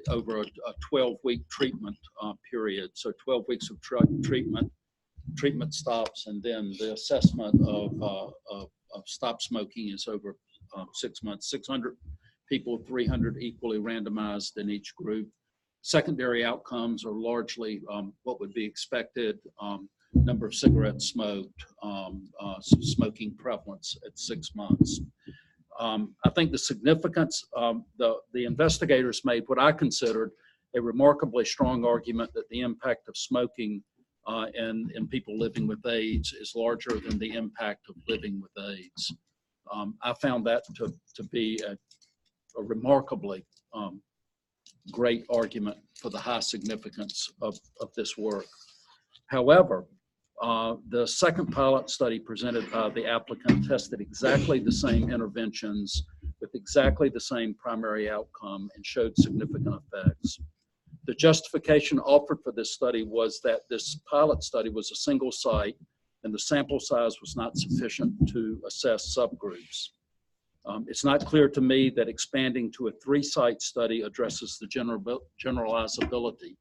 over a 12-week treatment period. So 12 weeks of treatment stops, and then the assessment of stop smoking is over 6 months. 600 people, 300 equally randomized in each group. Secondary outcomes are largely what would be expected: number of cigarettes smoked, smoking prevalence at 6 months. I think the significance, the investigators made what I considered a remarkably strong argument that the impact of smoking in people living with AIDS is larger than the impact of living with AIDS. I found that to be a remarkably great argument for the high significance of this work. However, the second pilot study presented by the applicant tested exactly the same interventions with exactly the same primary outcome and showed significant effects. The justification offered for this study was that this pilot study was a single site and the sample size was not sufficient to assess subgroups. It's not clear to me that expanding to a 3-site study addresses the generalizability,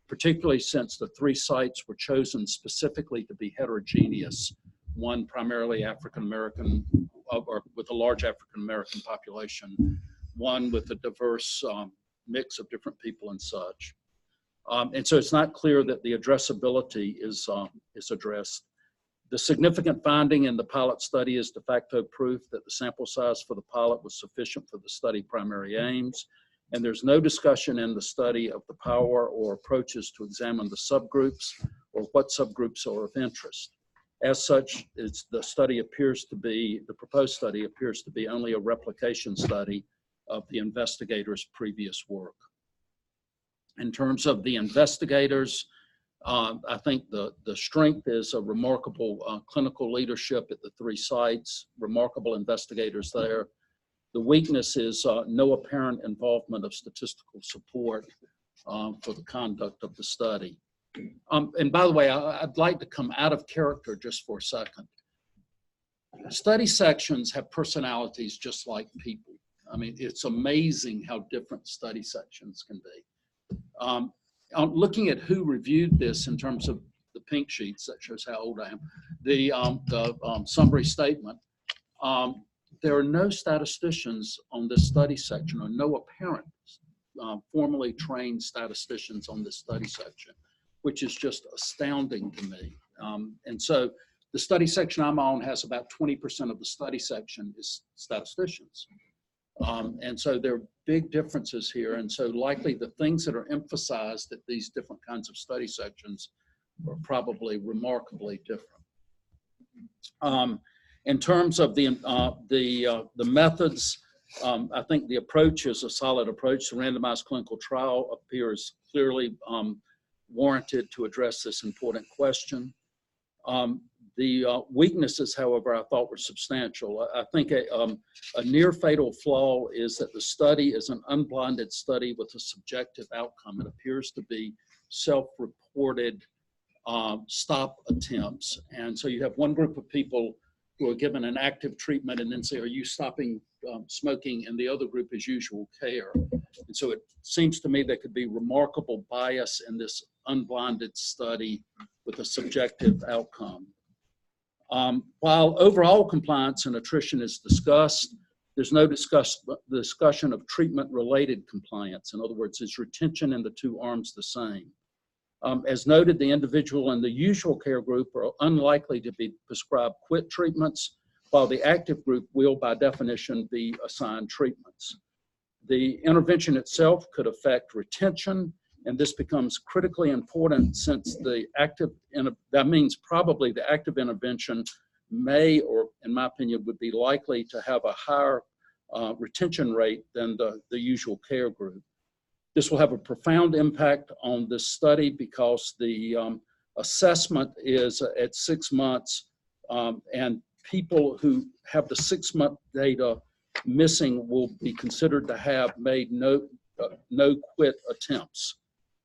particularly since the 3 sites were chosen specifically to be heterogeneous, one primarily African-American, or with a large African-American population, one with a diverse mix of different people and such. And so it's not clear that the addressability is addressed. The significant finding in the pilot study is de facto proof that the sample size for the pilot was sufficient for the study primary aims, and there's no discussion in the study of the power or approaches to examine the subgroups or what subgroups are of interest. As such, the proposed study appears to be only a replication study of the investigators' previous work. In terms of the investigators, I think the strength is a remarkable clinical leadership at the 3 sites, remarkable investigators there. The weakness is no apparent involvement of statistical support for the conduct of the study. And by the way, I'd like to come out of character just for a second. Study sections have personalities just like people. I mean, it's amazing how different study sections can be. Looking at who reviewed this in terms of the pink sheets, that shows how old I am, the summary statement, there are no statisticians on this study section, or no apparent formally trained statisticians on this study section, which is just astounding to me. And so the study section I'm on has about 20% of the study section is statisticians. And so there are big differences here. And so likely the things that are emphasized at these different kinds of study sections are probably remarkably different. In terms of the methods, I think the approach is a solid approach. The randomized clinical trial appears clearly warranted to address this important question. The weaknesses, however, I thought were substantial. I think a near fatal flaw is that the study is an unblinded study with a subjective outcome. It appears to be self-reported stop attempts. And so you have one group of people who are given an active treatment and then say, are you stopping smoking? And the other group is usual care. And so it seems to me there could be remarkable bias in this unblinded study with a subjective outcome. While overall compliance and attrition is discussed, there's no discussion of treatment-related compliance. In other words, is retention in the two arms the same? As noted, the individual in the usual care group are unlikely to be prescribed quit treatments, while the active group will, by definition, be assigned treatments. The intervention itself could affect retention, and this becomes critically important since that means probably the active intervention may, or in my opinion, would be likely to have a higher retention rate than the usual care group. This will have a profound impact on this study because the assessment is at 6 months, and people who have the 6-month data missing will be considered to have made no quit attempts.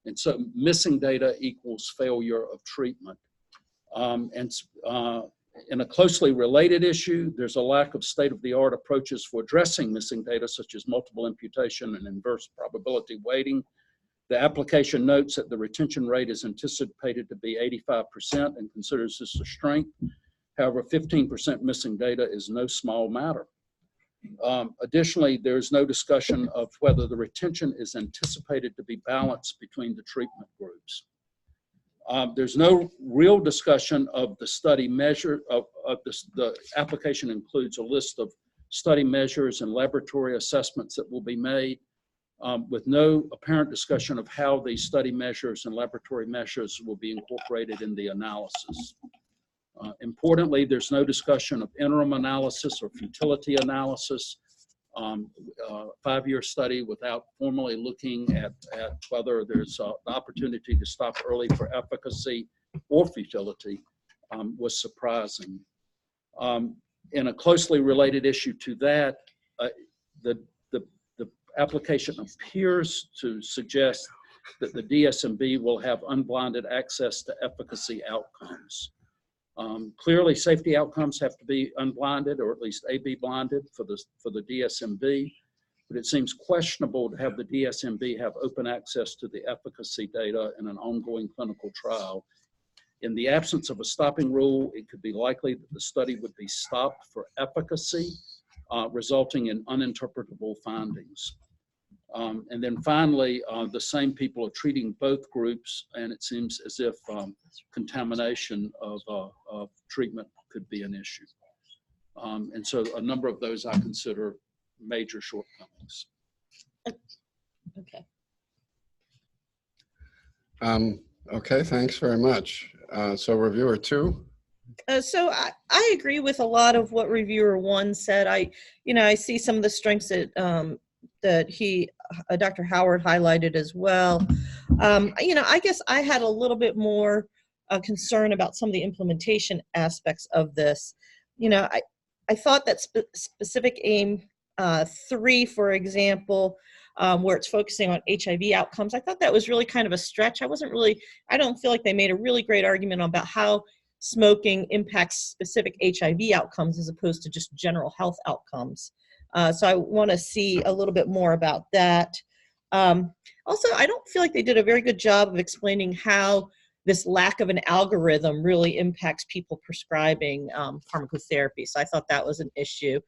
And so missing data equals failure of treatment. In a closely related issue, there's a lack of state-of-the-art approaches for addressing missing data, such as multiple imputation and inverse probability weighting. The application notes that the retention rate is anticipated to be 85% and considers this a strength. However, 15% missing data is no small matter. Additionally, there is no discussion of whether the retention is anticipated to be balanced between the treatment groups. There's no real discussion of the study measure the application includes a list of study measures and laboratory assessments that will be made, with no apparent discussion of how these study measures and laboratory measures will be incorporated in the analysis. Importantly, there's no discussion of interim analysis or futility analysis, 5-year study without formally looking at whether there's an opportunity to stop early for efficacy or futility was surprising. In a closely related issue to that, the application appears to suggest that the DSMB will have unblinded access to efficacy outcomes. Clearly, safety outcomes have to be unblinded, or at least AB blinded for the DSMB, but it seems questionable to have the DSMB have open access to the efficacy data in an ongoing clinical trial. In the absence of a stopping rule, it could be likely that the study would be stopped for efficacy, resulting in uninterpretable findings. And then finally, the same people are treating both groups, and it seems as if contamination of treatment could be an issue. And so a number of those I consider major shortcomings. Okay. Okay, thanks very much. So reviewer 2. So I agree with a lot of what reviewer 1 said. I see some of the strengths that Dr. Howard highlighted as well. I guess I had a little bit more concern about some of the implementation aspects of this. I thought that specific aim 3, for example, where it's focusing on HIV outcomes, I thought that was really kind of a stretch. I don't feel like they made a really great argument about how smoking impacts specific HIV outcomes as opposed to just general health outcomes. So I want to see a little bit more about that. Also, I don't feel like they did a very good job of explaining how this lack of an algorithm really impacts people prescribing pharmacotherapy. So I thought that was an issue.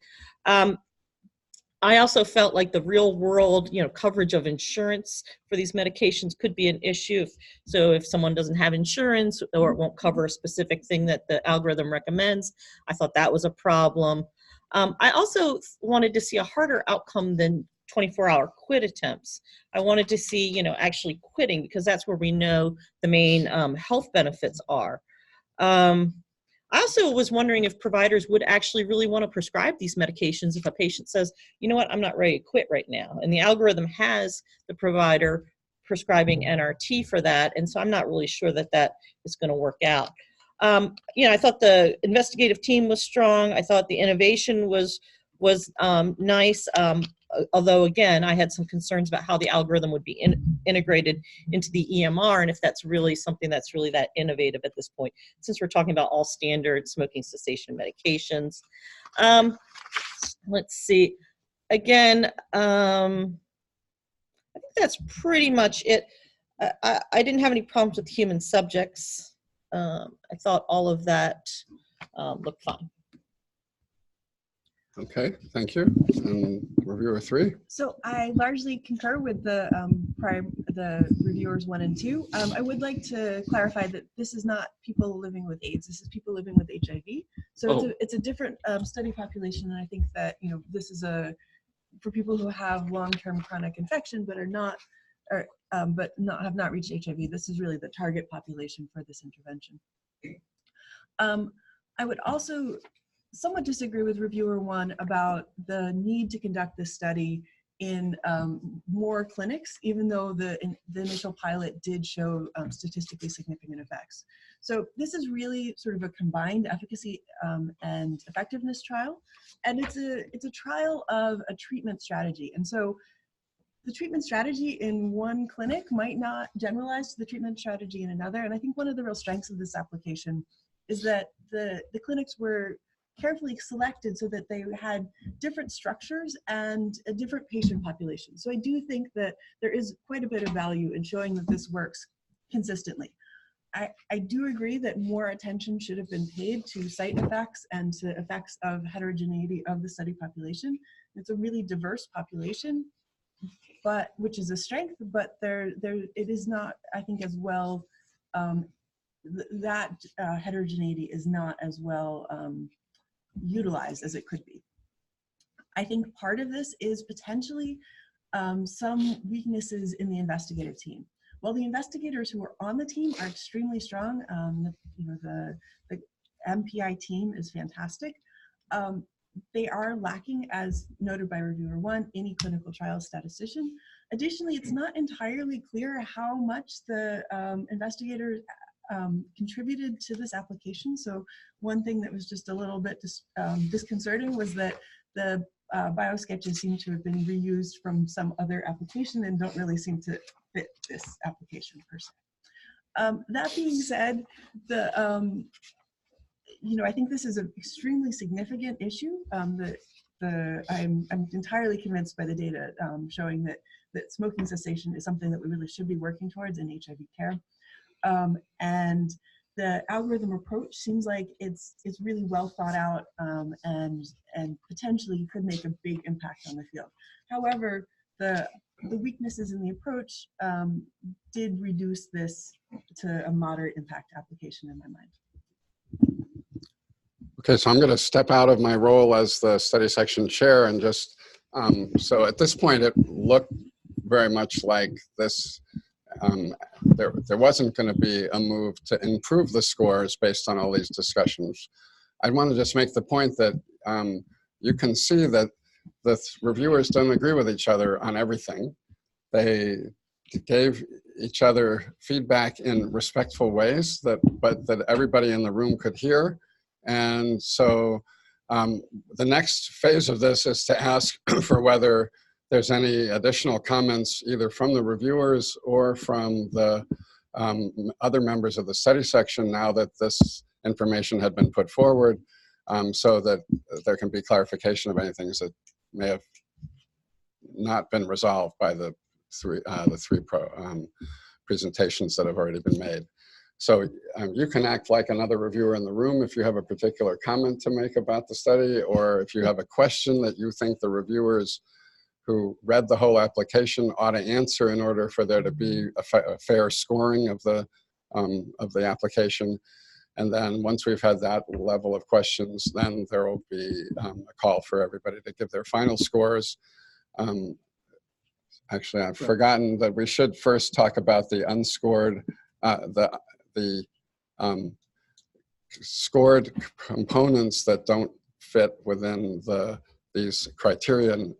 I also felt like the real world, coverage of insurance for these medications could be an issue. So if someone doesn't have insurance or it won't cover a specific thing that the algorithm recommends, I thought that was a problem. I also wanted to see a harder outcome than 24-hour quit attempts. I wanted to see, actually quitting, because that's where we know the main health benefits are. I also was wondering if providers would actually really want to prescribe these medications if a patient says, you know what, I'm not ready to quit right now. And the algorithm has the provider prescribing NRT for that. And so I'm not really sure that that is going to work out. I thought the investigative team was strong. I thought the innovation was nice. Although, again, I had some concerns about how the algorithm would be integrated into the EMR, and if that's really something that's really that innovative at this point, since we're talking about all standard smoking cessation medications. Let's see. Again, I think that's pretty much it. I didn't have any problems with human subjects. I thought all of that looked fine. Okay, thank you. And reviewer 3? So I largely concur with the reviewers 1 and 2. I would like to clarify that this is not people living with AIDS. This is people living with HIV. So it's a different study population, and I think that this is for people who have long-term chronic infection but are not, or have not reached HIV. This is really the target population for this intervention. I would also somewhat disagree with reviewer 1 about the need to conduct this study in more clinics, even though the initial pilot did show statistically significant effects. So this is really sort of a combined efficacy and effectiveness trial, and it's a trial of a treatment strategy. And so the treatment strategy in one clinic might not generalize to the treatment strategy in another. And I think one of the real strengths of this application is that the clinics were carefully selected so that they had different structures and a different patient population. So I do think that there is quite a bit of value in showing that this works consistently. I do agree that more attention should have been paid to site effects and to effects of heterogeneity of the study population. It's a really diverse population, which is a strength, but it is not, I think, as well, that heterogeneity is not as well utilized as it could be. I think part of this is potentially some weaknesses in the investigative team. While the investigators who are on the team are extremely strong, the MPI team is fantastic, they are lacking, as noted by reviewer 1, any clinical trial statistician. Additionally, it's not entirely clear how much the investigators contributed to this application. So one thing that was just a little bit disconcerting was that the biosketches seem to have been reused from some other application and don't really seem to fit this application per se. That being said, I think this is an extremely significant issue. I'm entirely convinced by the data showing that smoking cessation is something that we really should be working towards in HIV care. And the algorithm approach seems like it's really well thought out and potentially could make a big impact on the field. However, the weaknesses in the approach did reduce this to a moderate impact application in my mind. Okay, so I'm going to step out of my role as the study section chair and just, so at this point it looked very much like this, there wasn't going to be a move to improve the scores based on all these discussions. I want to just make the point that you can see that the reviewers don't agree with each other on everything. They gave each other feedback in respectful ways, but that everybody in the room could hear. And so the next phase of this is to ask for whether there's any additional comments either from the reviewers or from the other members of the study section now that this information had been put forward, so that there can be clarification of any things that may have not been resolved by the three presentations that have already been made. So you can act like another reviewer in the room if you have a particular comment to make about the study, or if you have a question that you think the reviewers who read the whole application ought to answer in order for there to be a fair scoring of the application. And then once we've had that level of questions, then there will be a call for everybody to give their final scores. Actually, I've forgotten that we should first talk about the unscored, the scored components that don't fit within these criterion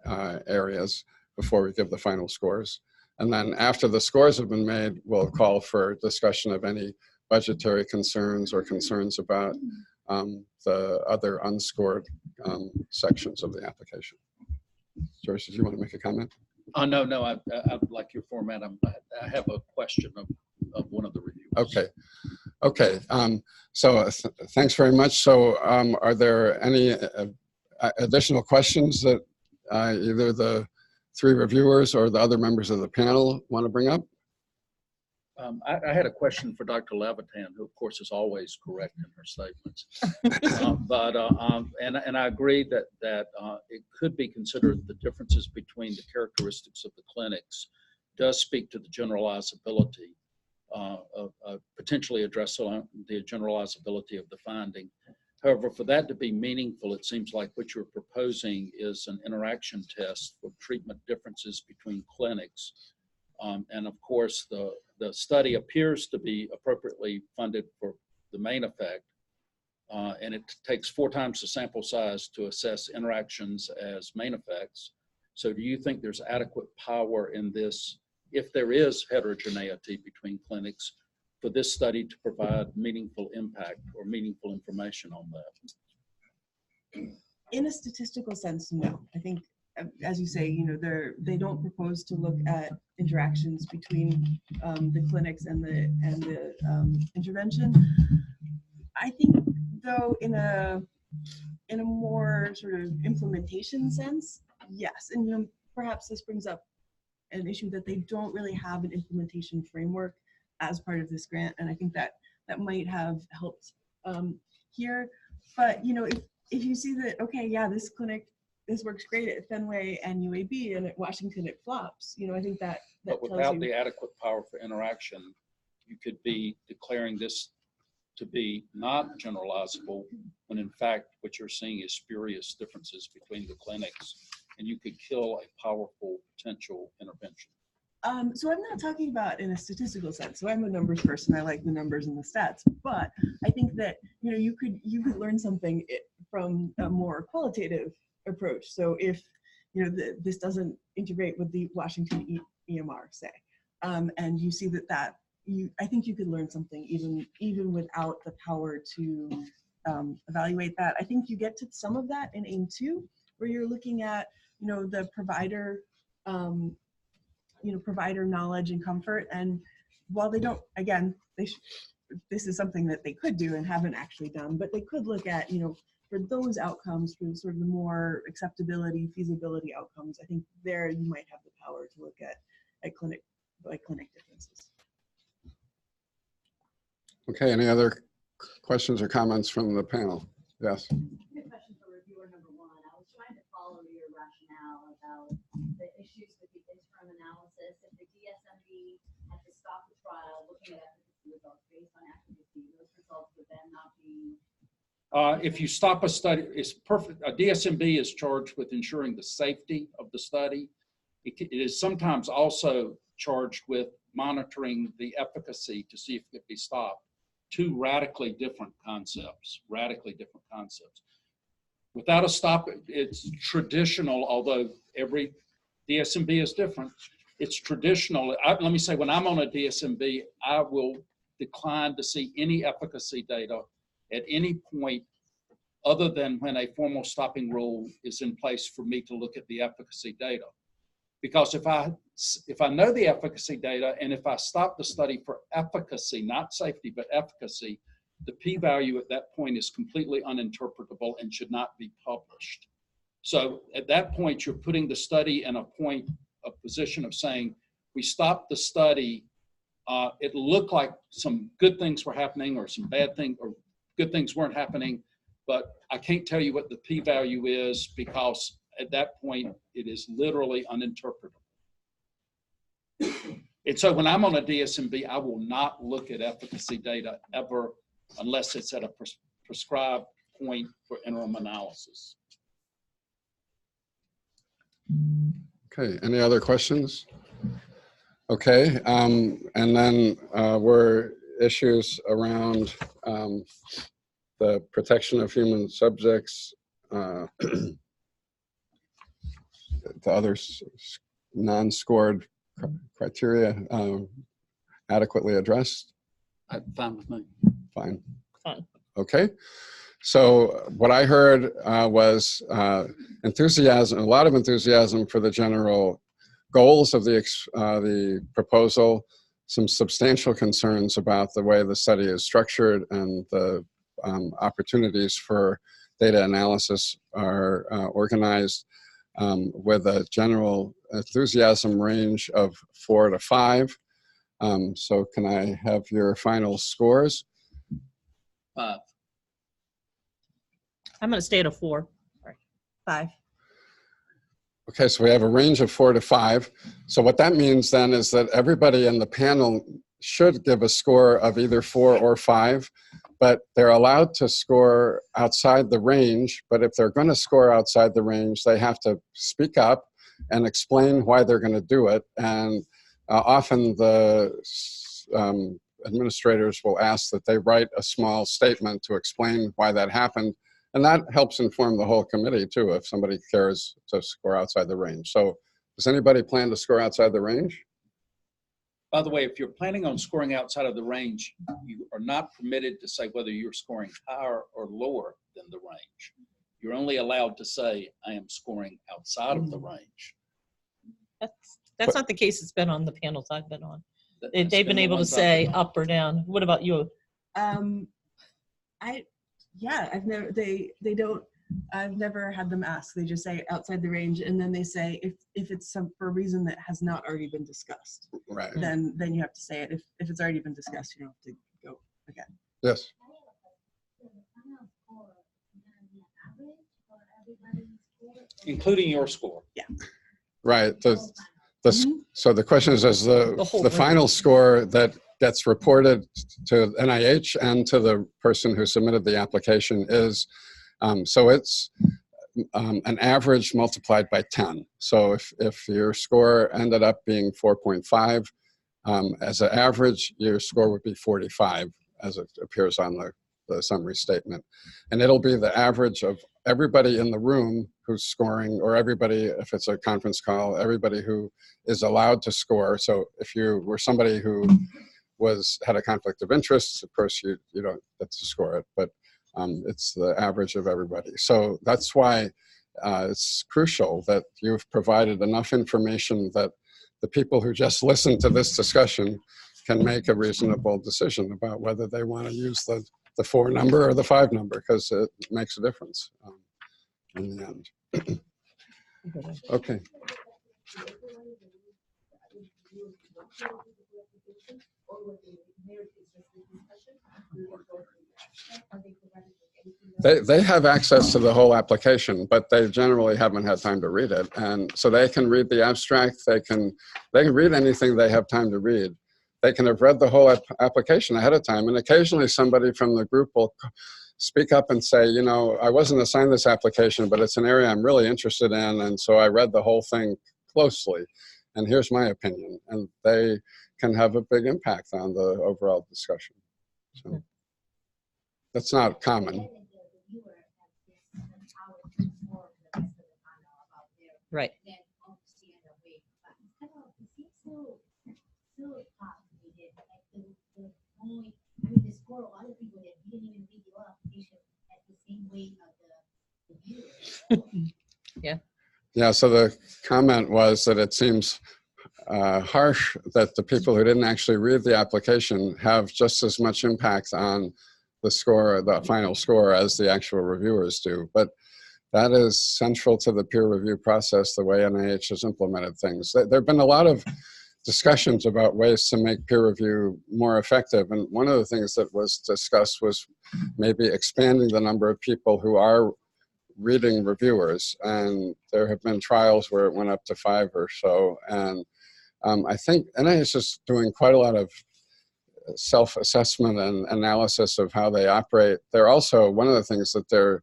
areas before we give the final scores. And then after the scores have been made, we'll call for discussion of any budgetary concerns or concerns about the other unscored sections of the application. George, did you want to make a comment? No, I like your format. I have a question of one of the reviewers. Okay. So thanks very much. So are there any additional questions that either the three reviewers or the other members of the panel want to bring up? I had a question for Dr. Levitan, who of course is always correct in her statements. And I agree that it could be considered the differences between the characteristics of the clinics does speak to the generalizability, potentially address the generalizability of the finding. However, for that to be meaningful, it seems like what you're proposing is an interaction test for treatment differences between clinics. And of course, the study appears to be appropriately funded for the main effect, and it takes 4 times the sample size to assess interactions as main effects. So do you think there's adequate power in this, if there is heterogeneity between clinics, for this study to provide meaningful impact or meaningful information on that? In a statistical sense, no. I think, as you say, they don't propose to look at interactions between the clinics and the intervention. I think, though, in a more sort of implementation sense, yes. And perhaps this brings up an issue that they don't really have an implementation framework as part of this grant, and I think that might have helped here. But if you see that, okay, yeah, this works great at Fenway and UAB, and at Washington it flops. I think that but without the adequate power for interaction, you could be declaring this to be not generalizable, when in fact what you're seeing is spurious differences between the clinics, and you could kill a powerful potential intervention. So I'm not talking about in a statistical sense. So I'm a numbers person. I like the numbers and the stats. But I think that you could learn something from a more qualitative approach. So if this doesn't integrate with the Washington EMR, say, and you see that I think you could learn something even without the power to evaluate that. I think you get to some of that in AIM-2, where you're looking at the provider. Provider knowledge and comfort. And while they don't, again, this is something that they could do and haven't actually done, but they could look at, for those outcomes, for sort of the more acceptability, feasibility outcomes, I think there you might have the power to look at clinic differences. Okay, any other questions or comments from the panel? Yes. Good question for reviewer number 1. I was trying to follow your rationale about the issues with the interim analysis. If the DSMB had to stop the trial looking at efficacy results based on efficacy, those results would then not be. If you stop a study, it's perfect. A DSMB is charged with ensuring the safety of the study. It is sometimes also charged with monitoring the efficacy to see if it can be stopped. 2 radically different concepts. Without a stop, it's traditional, although every DSMB is different. It's traditional. Let me say, when I'm on a DSMB, I will decline to see any efficacy data at any point other than when a formal stopping rule is in place for me to look at the efficacy data. Because if I know the efficacy data, and if I stop the study for efficacy, not safety, but efficacy, the p-value at that point is completely uninterpretable and should not be published. So at that point, you're putting the study in a position of saying, We stopped the study. It looked like some good things were happening or some bad things or good things weren't happening, but I can't tell you what the p-value is because at that point it is literally uninterpretable. And so when I'm on a DSMB, I will not look at efficacy data ever unless it's at a prescribed point for interim analysis. Okay, any other questions? Okay, and then were issues around the protection of human subjects, the other non-scored criteria adequately addressed? Fine with me. Fine. Fine. Okay. So what I heard was enthusiasm, a lot of enthusiasm for the general goals of the proposal, some substantial concerns about the way the study is structured and the opportunities for data analysis are organized, with a general enthusiasm range of 4 to 5. So can I have your final scores? 5. I'm going to stay at a 4. 5. Okay, so we have a range of 4 to 5. So what that means then is that everybody in the panel should give a score of either 4 or 5, but they're allowed to score outside the range. But if they're going to score outside the range, they have to speak up and explain why they're going to do it. And often the administrators will ask that they write a small statement to explain why that happened. And that helps inform the whole committee too, if somebody cares to score outside the range. So does anybody plan to score outside the range? By the way, if you're planning on scoring outside of the range, you are not permitted to say whether you're scoring higher or lower than the range. You're only allowed to say, I am scoring outside of the range. That's not the case it's been on the panels I've been on. That's They've been the able to ones I've say been on. up or down. What about you? I've never had them ask. They just say outside the range, and then they say if it's for a reason that has not already been discussed, Right. then you have to say it. If it's already been discussed, you don't have to go again. Yes. Including your score. Yeah. Right. So the question is The whole the room. final score that gets reported to NIH and to the person who submitted the application is, so it's an average multiplied by 10. So if your score ended up being 4.5, as an average, your score would be 45 as it appears on the summary statement. And it'll be the average of everybody in the room who's scoring, or everybody, if it's a conference call, everybody who is allowed to score. So if you were somebody who had a conflict of interest, of course you don't get to score it, but it's the average of everybody. So that's why it's crucial that you've provided enough information that the people who just listen to this discussion can make a reasonable decision about whether they want to use the 4 number or the 5 number, because it makes a difference in the end. Okay. They have access to the whole application, but they generally haven't had time to read it. And so they can read the abstract, they can read anything they have time to read. They can have read the whole application ahead of time, and occasionally somebody from the group will speak up and say, you know, I wasn't assigned this application, but it's an area I'm really interested in, and so I read the whole thing closely, and here's my opinion. And they can have a big impact on the overall discussion. So that's not common. Right. The score, a lot of people that didn't even read your application at the same weight of the viewer. Yeah, so the comment was that it seems harsh that the people who didn't actually read the application have just as much impact on the score, the final score, as the actual reviewers do. But that is central to the peer review process, the way NIH has implemented things. There have been a lot of discussions about ways to make peer review more effective. And one of the things that was discussed was maybe expanding the number of people who are reading reviewers. And there have been trials where it went up to 5 or so. And I think NIH is doing quite a lot of self-assessment and analysis of how they operate. They're also, one of the things that there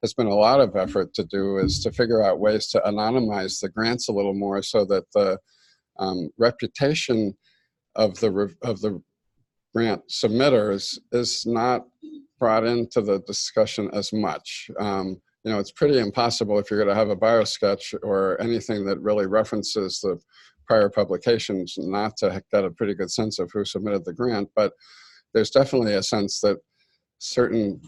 has been a lot of effort to do is to figure out ways to anonymize the grants a little more so that the reputation of the grant submitters is not brought into the discussion as much. You know, it's pretty impossible if you're going to have a biosketch or anything that really references the prior publications not to get a pretty good sense of who submitted the grant, but there's definitely a sense that certain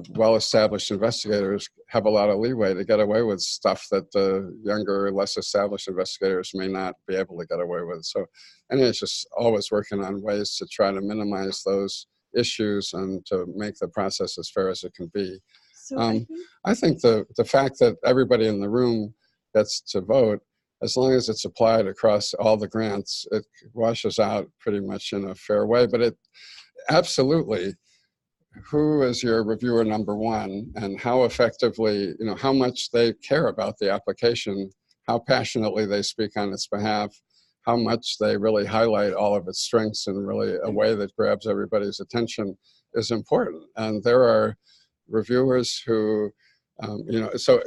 well-established investigators have a lot of leeway to get away with stuff that the younger, less established investigators may not be able to get away with. So, and it's just always working on ways to try to minimize those issues and to make the process as fair as it can be. So I think the fact that everybody in the room gets to vote, as long as it's applied across all the grants, it washes out pretty much in a fair way. But it absolutely, who is your reviewer number one, and how effectively, you know, how much they care about the application, how passionately they speak on its behalf, how much they really highlight all of its strengths in really a way that grabs everybody's attention is important. And there are reviewers who, you know, so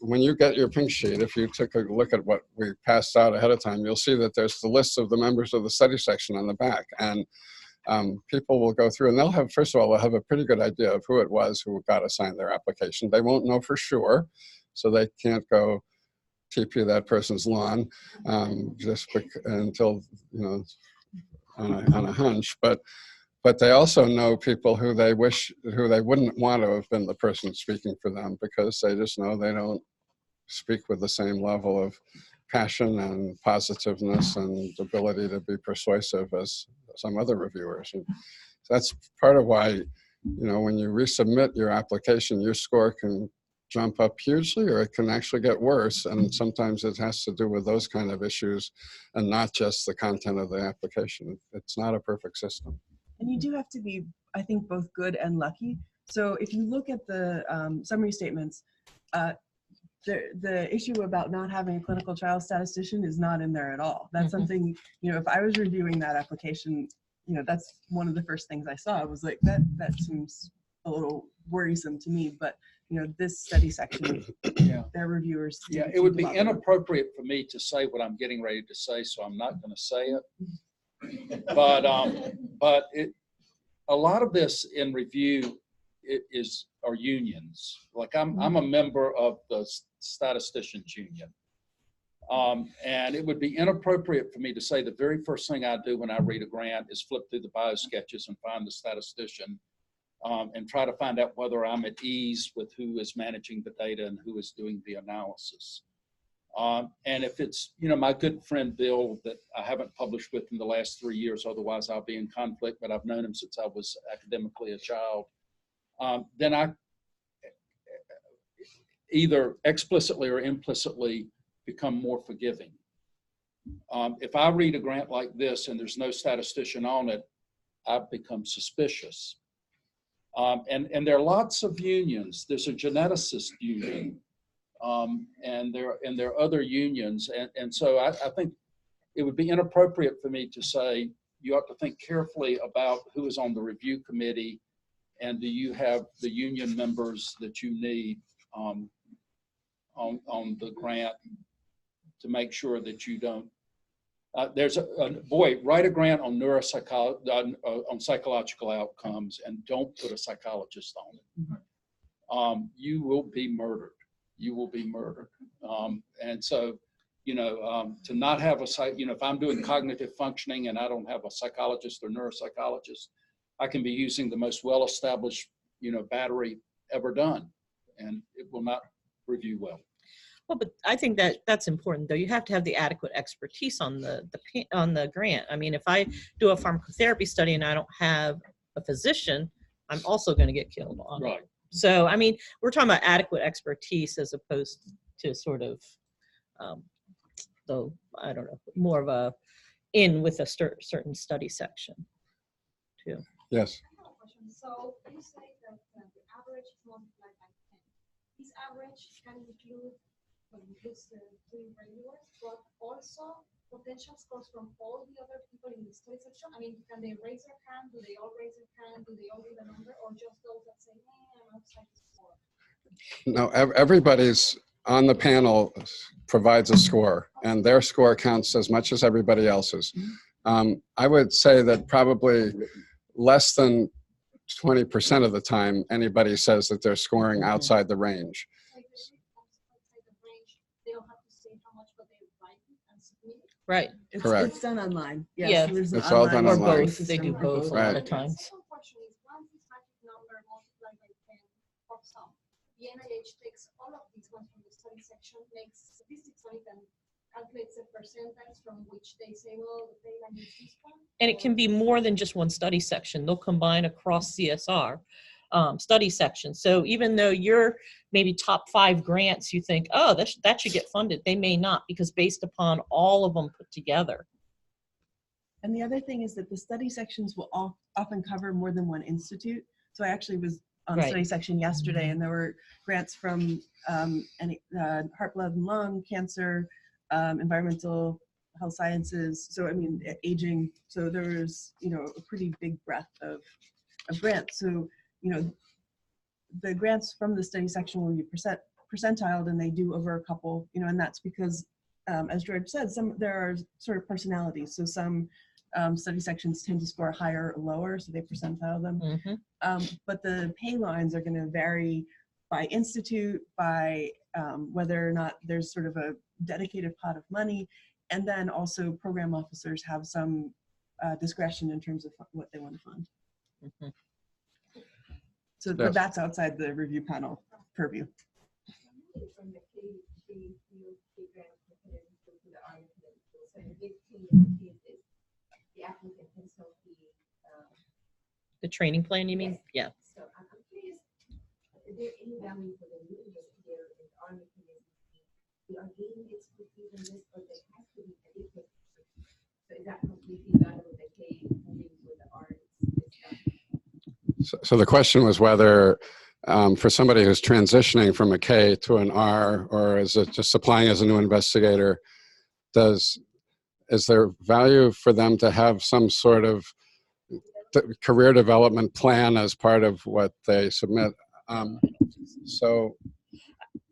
when you get your pink sheet, if you took a look at what we passed out ahead of time, you'll see that there's the list of the members of the study section on the back. And people will go through and they'll have, first of all, they'll have a pretty good idea of who it was who got assigned their application. They won't know for sure, so they can't go TP that person's lawn until, you know, on a hunch. But they also know people who they wouldn't want to have been the person speaking for them, because they just know they don't speak with the same level of passion and positiveness and ability to be persuasive as some other reviewers. And that's part of why, you know, when you resubmit your application, your score can jump up hugely, or it can actually get worse. And sometimes it has to do with those kind of issues and not just the content of the application. It's not a perfect system. And you do have to be, I think, both good and lucky. So if you look at the summary statements, the issue about not having a clinical trial statistician is not in there at all. That's something, you know, if I was reviewing that application, you know, that's one of the first things I saw. I was like, that seems a little worrisome to me. But, you know, this study section, their reviewers. Yeah, it would be inappropriate for me to say what I'm getting ready to say, so I'm not going to say it. But a lot of this in review are unions. Like I'm a member of the statisticians union, and it would be inappropriate for me to say the very first thing I do when I read a grant is flip through the bio sketches and find the statistician, and try to find out whether I'm at ease with who is managing the data and who is doing the analysis. And if it's, you know, my good friend Bill that I haven't published with in the last 3 years, otherwise I'll be in conflict, but I've known him since I was academically a child, then I either explicitly or implicitly become more forgiving. If I read a grant like this and there's no statistician on it, I've become suspicious. And there are lots of unions. There's a geneticist union. And there are other unions. And so I think it would be inappropriate for me to say, you ought to think carefully about who is on the review committee, and do you have the union members that you need on the grant to make sure that you don't. There's write a grant on neuropsychology, on psychological outcomes, and don't put a psychologist on it. You will be murdered. You will be murdered. And so, you know, to not have if I'm doing cognitive functioning and I don't have a psychologist or neuropsychologist, I can be using the most well-established, you know, battery ever done, and it will not review well. Well, but I think that's important, though. You have to have the adequate expertise on the grant. I mean, if I do a pharmacotherapy study and I don't have a physician, I'm also going to get killed on it. Right. So, I mean, we're talking about adequate expertise as opposed to sort of the, I don't know, more of a in with a certain study section too. Yes. I have a question. So you say that the average is multiplied by 10. This average can include, includes the three regulars, but also potential scores from all the other people in the study section. I mean, can they raise their hand? Do they all raise their hand? Do they all give a number? Or just those that say, I'm outside the score? No, everybody's on the panel provides a score, and their score counts as much as everybody else's. I would say that probably less than 20% of the time, anybody says that they're scoring outside the range. So if they reach outside the range, they don't have to say how much, but they write it and submit it? Right. Correct. It's done online. Yes, Yeah. so there's an It's all done Or online. both. They do system for both a lot Right. of times. Second question is, once this magic number multiplied by 10 pops up, the NIH takes all of these ones from the study section, makes statistics on it, and calculates a percentage from which they say, well, the payment is this one. And it can be more than just one study section. They'll combine across CSR study sections. So even though you're maybe top 5 grants, you think, oh, that should get funded. They may not, because based upon all of them put together. And the other thing is that the study sections will often cover more than one institute. So I actually was on Right. study section yesterday, and there were grants from heart, blood, and lung, cancer, environmental health sciences. So I mean, aging. So there was, a pretty big breadth of grants. So, the grants from the study section will be percentiled, and they do over a couple, and that's because, as George said, there are sort of personalities. So some study sections tend to score higher or lower, so they percentile them. But the pay lines are going to vary by institute, by whether or not there's sort of a dedicated pot of money, and then also program officers have some discretion in terms of what they want to fund. So Yes. but that's outside the review panel purview. From the K grant mechanism to the R mechanism. So in this case, the applicant himself The training plan, you mean? Yeah. So I'm curious, is there any value for the new investigator in the R mechanism? We are gaining expertise in this, but there has to be additional. So is that completely valid with the K moving with the R? So the question was whether for somebody who's transitioning from a K to an R, or is it just applying as a new investigator, is there value for them to have some sort of career development plan as part of what they submit? So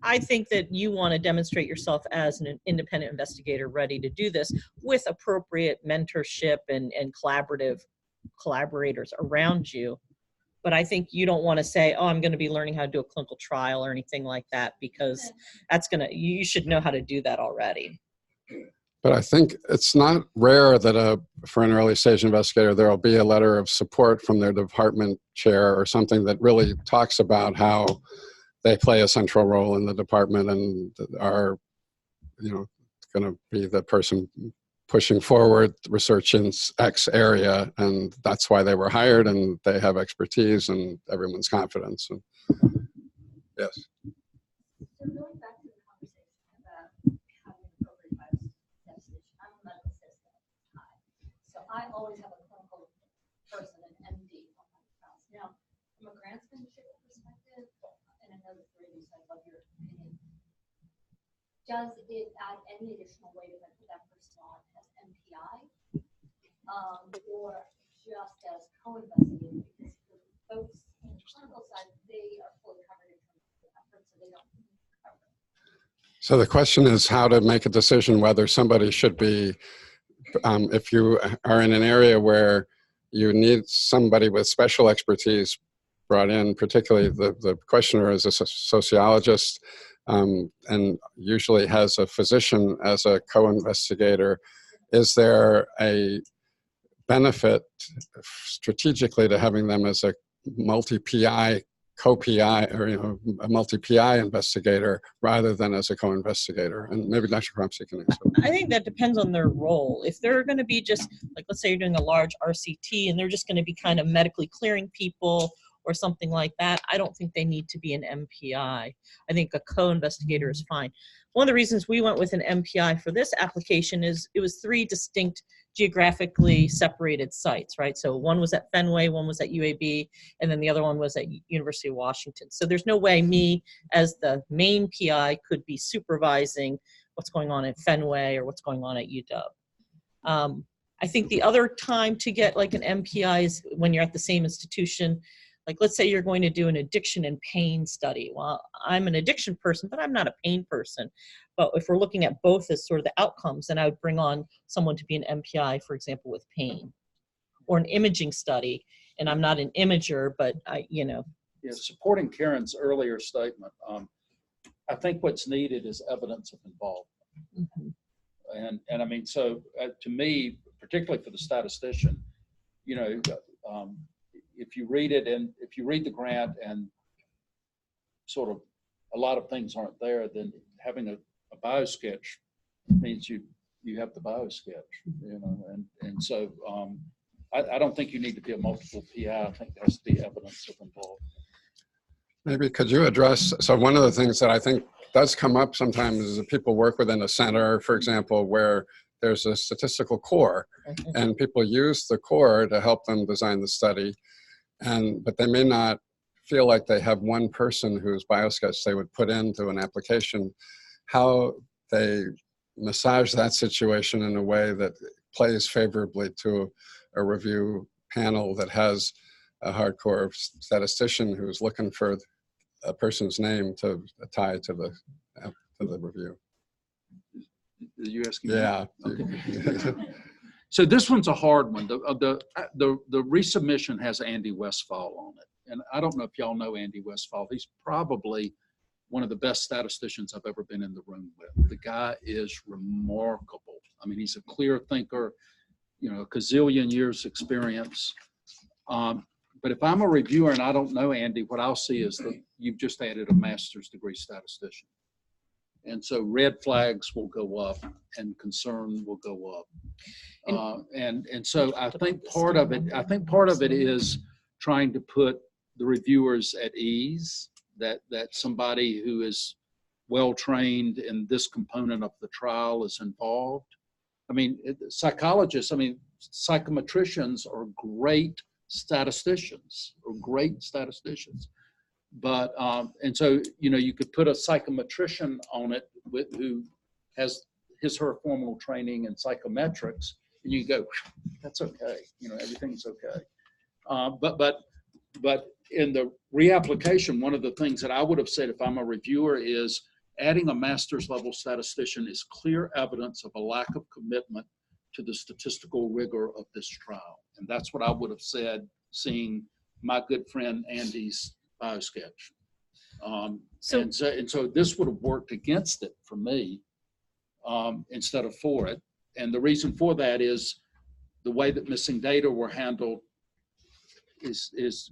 I think that you want to demonstrate yourself as an independent investigator ready to do this with appropriate mentorship and collaborators around you. But I think you don't want to say, oh, I'm going to be learning how to do a clinical trial or anything like that, because you should know how to do that already. But I think it's not rare that for an early stage investigator, there will be a letter of support from their department chair or something that really talks about how they play a central role in the department and are, going to be the person pushing forward research in X area, and that's why they were hired, and they have expertise and everyone's confidence. And yes. So going back to the conversation about having appropriate biostatistics, I'm a medical statistician. So I always have a clinical person, an MD, on my spouse. Now, from a grantsmanship perspective, and I know that three of you said, love your opinion, does it add any additional weight if I put that person on as MPI, or just as co-investigator? Because for folks on the clinical side, they are fully covered in terms of the effort, so they don't cover. So the question is how to make a decision whether somebody should be, if you are in an area where you need somebody with special expertise brought in, particularly the questioner is a sociologist, and usually has a physician as a co-investigator. Is there a benefit strategically to having them as a multi-PI, co-PI, or a multi-PI investigator rather than as a co-investigator? And maybe Dr. Crumpsey can answer. I think that depends on their role. If they're going to be just, like, let's say you're doing a large RCT and they're just going to be kind of medically clearing people, or something like that, I don't think they need to be an MPI. I think a co-investigator is fine. One of the reasons we went with an MPI for this application is it was 3 distinct geographically separated sites, right? So one was at Fenway, one was at UAB, and then the other one was at University of Washington. So there's no way me as the main PI could be supervising what's going on at Fenway or what's going on at UW. I think the other time to get like an MPI is when you're at the same institution. Like, let's say you're going to do an addiction and pain study. Well, I'm an addiction person, but I'm not a pain person. But if we're looking at both as sort of the outcomes, then I would bring on someone to be an MPI, for example, with pain, or an imaging study. And I'm not an imager, but Yeah, supporting Karen's earlier statement, I think what's needed is evidence of involvement. Mm-hmm. And I mean, so to me, particularly for the statistician, if you read it and if you read the grant and sort of a lot of things aren't there, then having a biosketch means you have the biosketch, and so I don't think you need to be a multiple PI. I think there has to be evidence of involvement. Maybe could you address, so one of the things that I think does come up sometimes is that people work within a center, for example, where there's a statistical core, and people use the core to help them design the study, but they may not feel like they have one person whose biosketch they would put into an application. How they massage that situation in a way that plays favorably to a review panel that has a hardcore statistician who's looking for a person's name to tie to the review. Are you asking? Yeah. Okay. So this one's a hard one. The resubmission has Andy Westfall on it, and I don't know if y'all know Andy Westfall. He's probably one of the best statisticians I've ever been in the room with. The guy is remarkable. I mean, he's a clear thinker, a gazillion years experience. But if I'm a reviewer and I don't know Andy, what I'll see is that you've just added a master's degree statistician. And so red flags will go up and concern will go up. And so I think part of it is trying to put the reviewers at ease, that somebody who is well-trained in this component of the trial is involved. I mean, psychologists, psychometricians are great statisticians, but and so you could put a psychometrician on it who has her formal training in psychometrics, and you go, that's okay, everything's okay. But in the reapplication, one of the things that I would have said if I'm a reviewer is adding a master's level statistician is clear evidence of a lack of commitment to the statistical rigor of this trial. And that's what I would have said, seeing my good friend Andy's biosketch. And so this would have worked against it for me instead of for it. And the reason for that is the way that missing data were handled is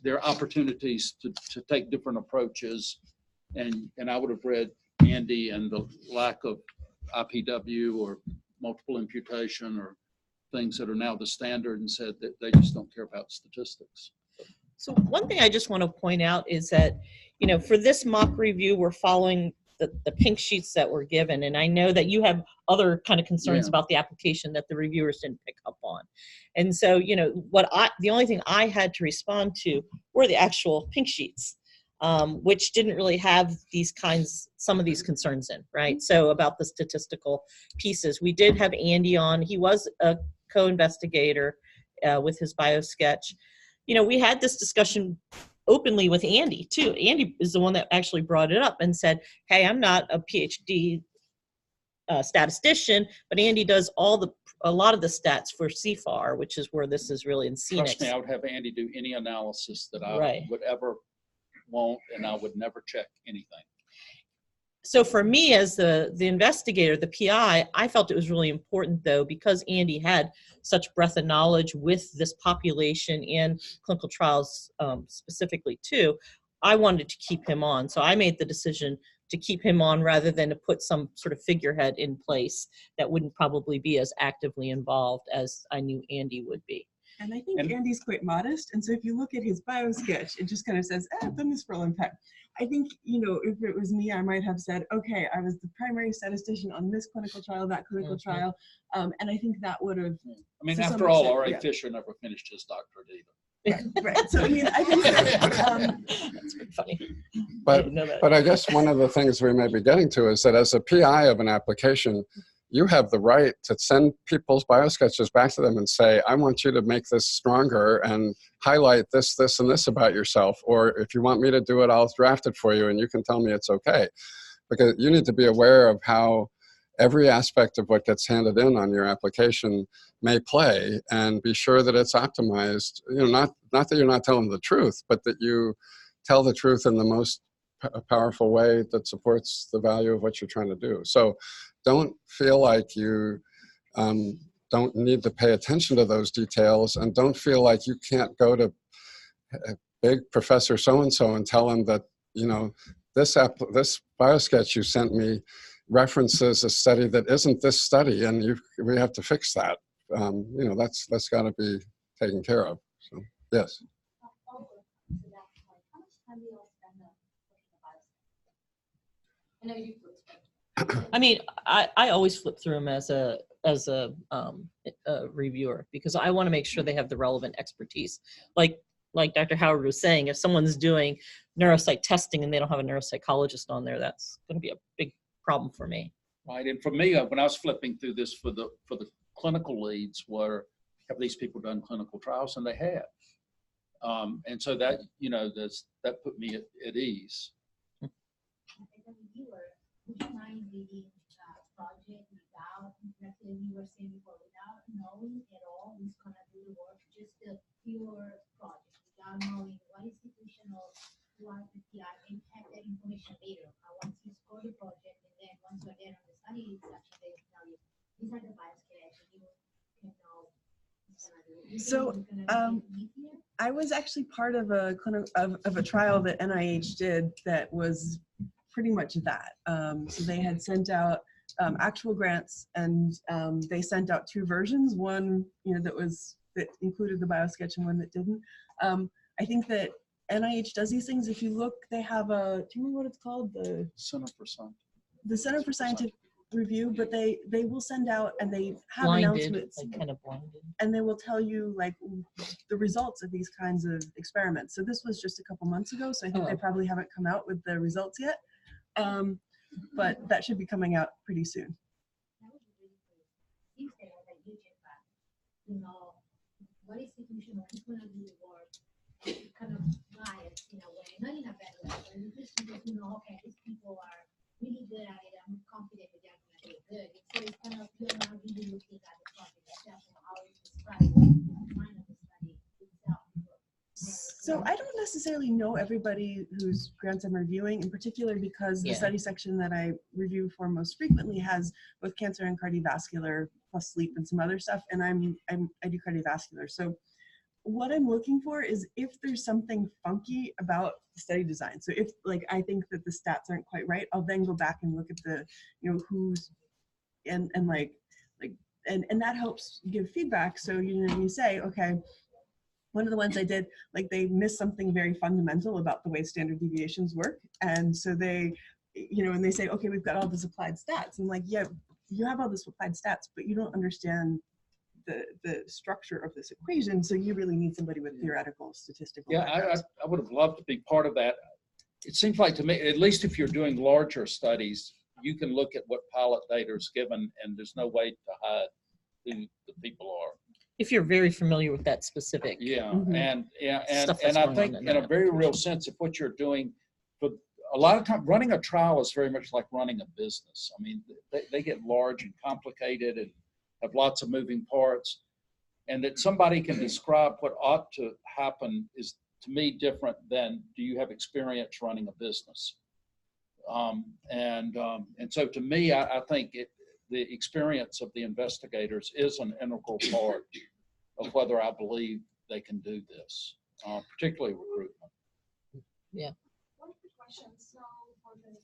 there are opportunities to take different approaches. And I would have read Andy and the lack of IPW or multiple imputation or things that are now the standard and said that they just don't care about statistics. So one thing I just want to point out is that, for this mock review, we're following the pink sheets that were given. And I know that you have other kind of concerns about the application that the reviewers didn't pick up on. And so, the only thing I had to respond to were the actual pink sheets, which didn't really have some of these concerns in, right? So about the statistical pieces, we did have Andy on. He was a co-investigator with his biosketch. We had this discussion openly with Andy too. Andy is the one that actually brought it up and said, hey, I'm not a PhD statistician, but Andy does a lot of the stats for CFAR, which is where this is really in CNIX. Trust me, I would have Andy do any analysis that I would ever want, and I would never check anything. So for me as the investigator, the PI, I felt it was really important though, because Andy had such breadth of knowledge with this population and clinical trials specifically too, I wanted to keep him on. So I made the decision to keep him on rather than to put some sort of figurehead in place that wouldn't probably be as actively involved as I knew Andy would be. And I think And- Andy's quite modest. And so if you look at his bio sketch, it just kind of says, I've done this for a long time. I think, you know, if it was me, I might have said, okay, I was the primary statistician on this clinical trial, that clinical trial. And I think that would have. I mean, to some after all, extent, R.A. yeah. Fisher never finished his doctorate either. Right. So, I mean, I think that, That's pretty funny. I But, didn't know that. but I guess one of the things we may be getting to is that as a PI of an application, you have the right to send people's biosketches back to them and say, I want you to make this stronger and highlight this, this, and this about yourself. Or if you want me to do it, I'll draft it for you and you can tell me it's okay. Because you need to be aware of how every aspect of what gets handed in on your application may play, and be sure that it's optimized. You know, not that you're not telling the truth, but that you tell the truth in the most powerful way that supports the value of what you're trying to do. So don't feel like you don't need to pay attention to those details, and don't feel like you can't go to big Professor so-and-so and tell him that, you know, this biosketch you sent me references a study that isn't this study, and we have to fix that. You know, that's got to be taken care of. So, yes. So that's like, how much time do you all spend on looking at bios? I know you do. I mean, I always flip through them as a reviewer, because I want to make sure they have the relevant expertise. Like Dr. Howard was saying, if someone's doing neuropsych testing and they don't have a neuropsychologist on there, that's going to be a big problem for me. Right, and for me, when I was flipping through this for the clinical leads, were have these people done clinical trials, and they had, and so that, you know, that put me at ease. As a reviewer, would you mind reading a project without, like you were saying before, without knowing at all who's gonna do the work, just the pure project, without knowing what institutional, what the PI, and have that information later. Once you score the project, and then once you're there on the study section, they tell you, these are the biosketch, and you can know who's gonna do it. So, I was actually part of a of a trial that NIH did that was pretty much that. So they had sent out actual grants, and they sent out two versions. One, you know, that included the biosketch, and one that didn't. I think that NIH does these things. If you look, they have a. Do you remember what it's called? The Center for Science. The Center for Scientific Review, but they will send out, and they have Blinded, announcements, like kind of blinded. and they will tell you like the results of these kinds of experiments. So this was just a couple months ago, so I think they probably haven't come out with the results yet, but that should be coming out pretty soon. That would be really cool. Seems that like a huge impact. You know, what institution who's gonna do the work, kind of biased in a way, not in a bad way, but you just know, okay, these people are really good at it. I'm confident that they're gonna do it good. So it's kind of, you're not really looking at the project itself and how it's described, the design of the study itself. So I don't necessarily know everybody whose grants I'm reviewing, in particular because the study section that I review for most frequently has both cancer and cardiovascular plus sleep and some other stuff, and I do cardiovascular. So what I'm looking for is if there's something funky about the study design. So if like I think that the stats aren't quite right, I'll then go back and look at the, you know, who's and that helps give feedback. So you know, you say, okay, one of the ones I did, like they missed something very fundamental about the way standard deviations work. And so they, you know, and they say, okay, we've got all this applied stats. And like, yeah, you have all this applied stats, but you don't understand the structure of this equation. So you really need somebody with theoretical statistical background. I would have loved to be part of that. It seems like to me, at least if you're doing larger studies, you can look at what pilot data is given, and there's no way to hide who the people are. If you're very familiar with that specific. Yeah, Mhm. and Stuff that's I going think on in in a that very real sense, if what you're doing, for a lot of time, running a trial is very much like running a business. I mean, they get large and complicated and have lots of moving parts, and that somebody can describe what ought to happen is, to me, different than, do you have experience running a business? And so to me, I think the experience of the investigators is an integral part of whether I believe they can do this, particularly recruitment. One quick question. So for the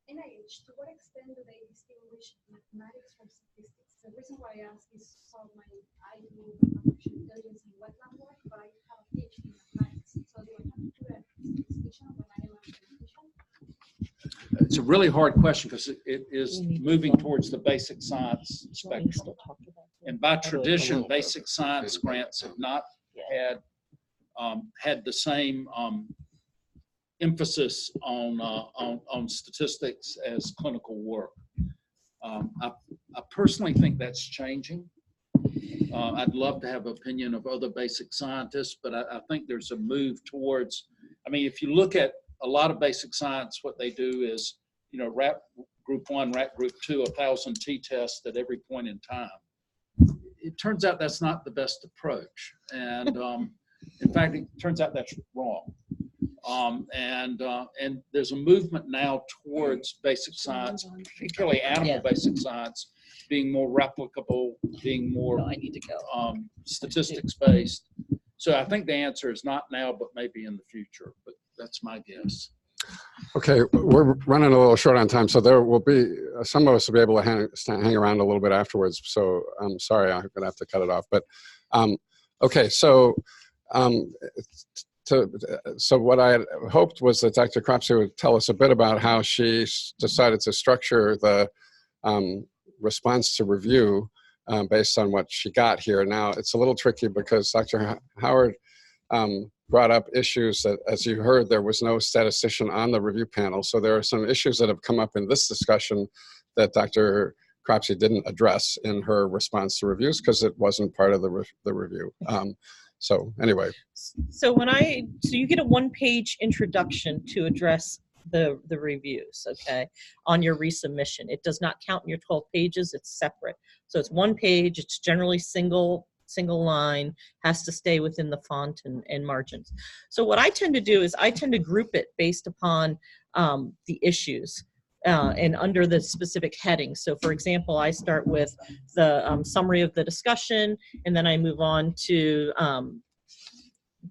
NIH, to what extent do they distinguish mathematics from statistics? The reason why I ask is I do artificial intelligence and wetland work, but I have a PhD in mathematics. So do I have to put a statistician when I am a statistician? It's a really hard question because it is moving towards the basic science spectrum. And by tradition, basic science grants have not had the same emphasis on statistics as clinical work. I personally think that's changing. I'd love to have an opinion of other basic scientists, but I think there's a move towards, I mean, if you look at a lot of basic science, what they do is, you know, RAP group 1, RAP group 2, 1,000 t-tests at every point in time. It turns out that's not the best approach. And in fact, it turns out that's wrong. And there's a movement now towards basic science, particularly animal basic science, being more replicable, being more statistics based. So I think the answer is not now, but maybe in the future. But that's my guess. Okay, we're running a little short on time, so there will be, some of us will be able to hang around a little bit afterwards. So I'm sorry, I'm going to have to cut it off. But okay, so so what I had hoped was that Dr. Cropsey would tell us a bit about how she decided to structure the response to review based on what she got here. Now, it's a little tricky because Dr. Howard brought up issues that, as you heard, there was no statistician on the review panel. So there are some issues that have come up in this discussion that Dr. Cropsey didn't address in her response to reviews because it wasn't part of the review. So anyway. So you get a one-page introduction to address the reviews, okay, on your resubmission. It does not count in your 12 pages, it's separate. So it's one page, it's generally single line, has to stay within the font and margins. So what I tend to do is I tend to group it based upon the issues and under the specific headings. So for example, I start with the summary of the discussion, and then I move on to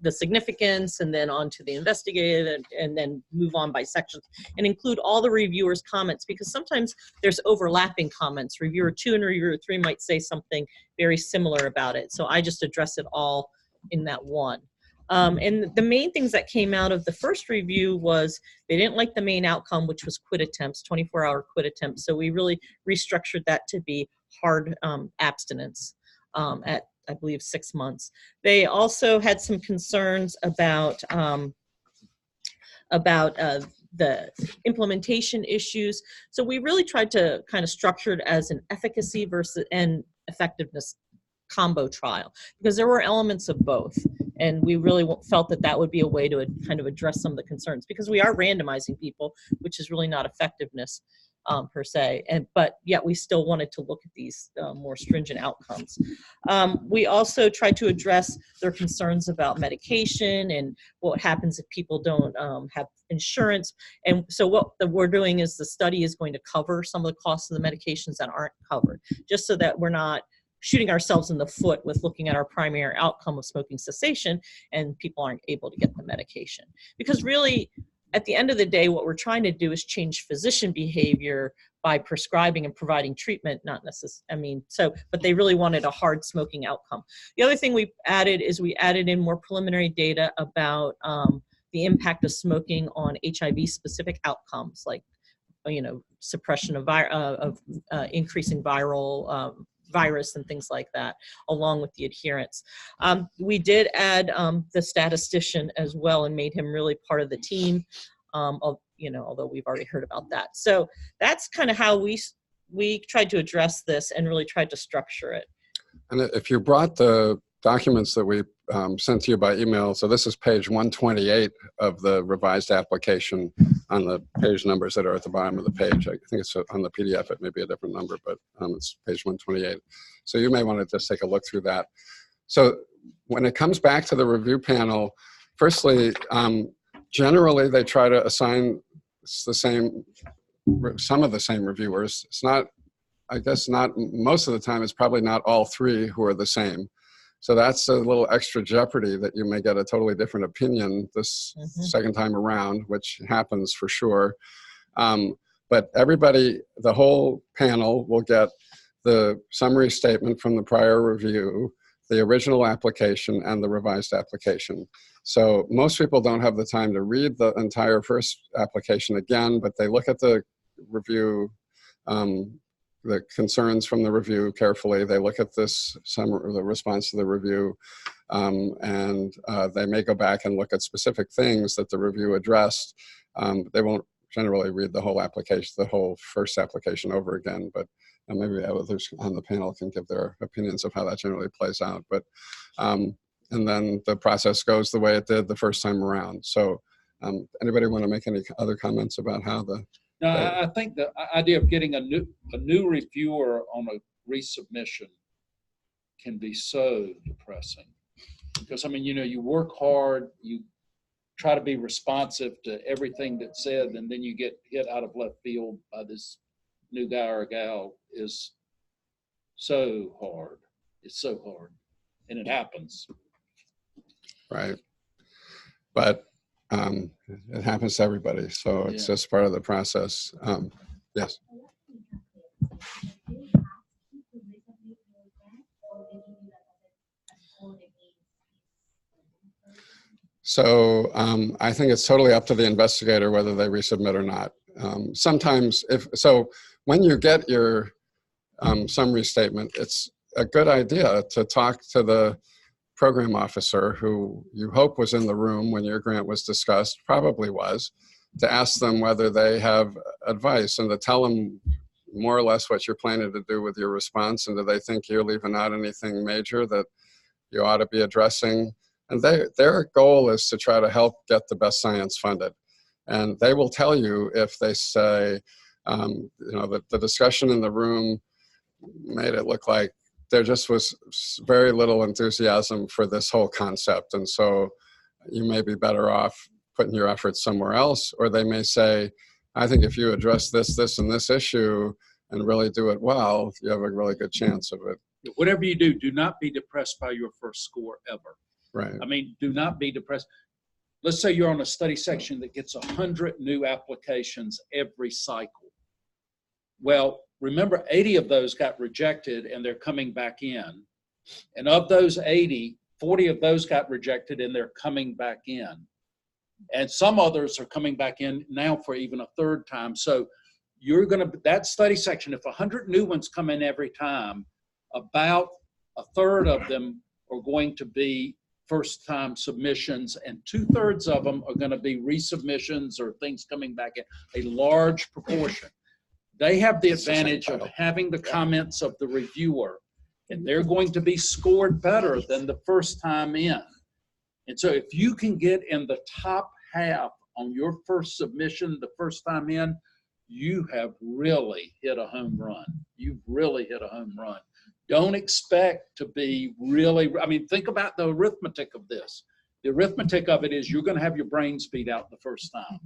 the significance, and then on to the investigative, and then move on by sections and include all the reviewers' comments, because sometimes there's overlapping comments. Reviewer 2 and reviewer 3 might say something very similar about it. So I just address it all in that one. And the main things that came out of the first review was they didn't like the main outcome, which was quit attempts, 24-hour quit attempts. So we really restructured that to be hard abstinence at, I believe, 6 months. They also had some concerns about the implementation issues. So we really tried to kind of structure it as an efficacy versus and effectiveness combo trial, because there were elements of both. And we really felt that that would be a way to kind of address some of the concerns, because we are randomizing people, which is really not effectiveness per se, but yet we still wanted to look at these more stringent outcomes. We also tried to address their concerns about medication and what happens if people don't have insurance. And so what we're doing is the study is going to cover some of the costs of the medications that aren't covered, just so that we're not shooting ourselves in the foot with looking at our primary outcome of smoking cessation and people aren't able to get the medication. Because really, at the end of the day, what we're trying to do is change physician behavior by prescribing and providing treatment, not necessarily, but they really wanted a hard smoking outcome. The other thing we added is we added in more preliminary data about the impact of smoking on HIV-specific outcomes, like, suppression of increasing viral virus and things like that, along with the adherence. We did add the statistician as well and made him really part of the team, although we've already heard about that. So that's kind of how we tried to address this and really tried to structure it. And if you brought the documents that we sent to you by email, so this is page 128 of the revised application on the page numbers that are at the bottom of the page. I think it's on the PDF, it may be a different number, but it's page 128. So you may want to just take a look through that. So when it comes back to the review panel, firstly, generally they try to assign some of the same reviewers. It's not, I guess not, most of the time it's probably not all three who are the same. So that's a little extra jeopardy that you may get a totally different opinion this second time around, which happens for sure. but everybody, the whole panel will get the summary statement from the prior review, the original application, and the revised application. So most people don't have the time to read the entire first application again, but they look at the review, the concerns from the review carefully. They look at this summary, the response to the review, and they may go back and look at specific things that the review addressed. They won't generally read the whole application, the whole first application over again, but maybe others on the panel can give their opinions of how that generally plays out. But and then the process goes the way it did the first time around. So anybody want to make any other comments about how the... No, I think the idea of getting a new reviewer on a resubmission can be so depressing. Because, I mean, you know, you work hard, you try to be responsive to everything that's said, and then you get hit out of left field by this new guy or gal is so hard. It's so hard. And it happens. Right. But it happens to everybody. So it's just part of the process. Yes. So I think it's totally up to the investigator whether they resubmit or not. Sometimes, when you get your summary statement, it's a good idea to talk to the program officer who you hope was in the room when your grant was discussed, probably was, to ask them whether they have advice and to tell them more or less what you're planning to do with your response, and do they think you're leaving out anything major that you ought to be addressing. And their goal is to try to help get the best science funded. And they will tell you if they say, you know, that the discussion in the room made it look like there just was very little enthusiasm for this whole concept. And so you may be better off putting your efforts somewhere else. Or they may say, I think if you address this, this, and this issue and really do it well, you have a really good chance of it. Whatever you do, do not be depressed by your first score ever. Right. I mean, do not be depressed. Let's say you're on a study section that gets 100 new applications every cycle. Well, remember 80 of those got rejected and they're coming back in. And of those 80, 40 of those got rejected and they're coming back in. And some others are coming back in now for even a third time. So you're going to, that study section, if 100 new ones come in every time, about a third of them are going to be first-time submissions, and 2/3 of them are going to be resubmissions or things coming back in, a large proportion. They have the advantage of having the comments of the reviewer, and they're going to be scored better than the first time in. And so if you can get in the top half on your first submission the first time in, you have really hit a home run. You've really hit a home run. Don't expect to be really, I mean, think about the arithmetic of this. The arithmetic of it is you're going to have your brains beat out the first time,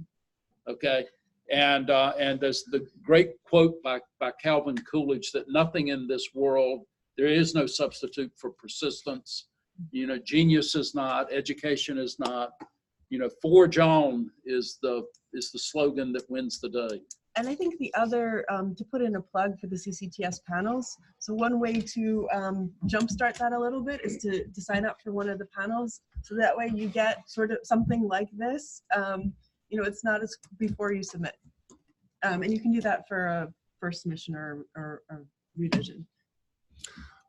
okay? And there's the great quote by Calvin Coolidge that nothing in this world, there is no substitute for persistence. You know, genius is not, education is not, you know, forge on is the slogan that wins the day. And I think the other, to put in a plug for the CCTS panels, so one way to jumpstart that a little bit is to sign up for one of the panels. So that way you get sort of something like this. You know, it's not as before you submit. And you can do that for a first submission or revision.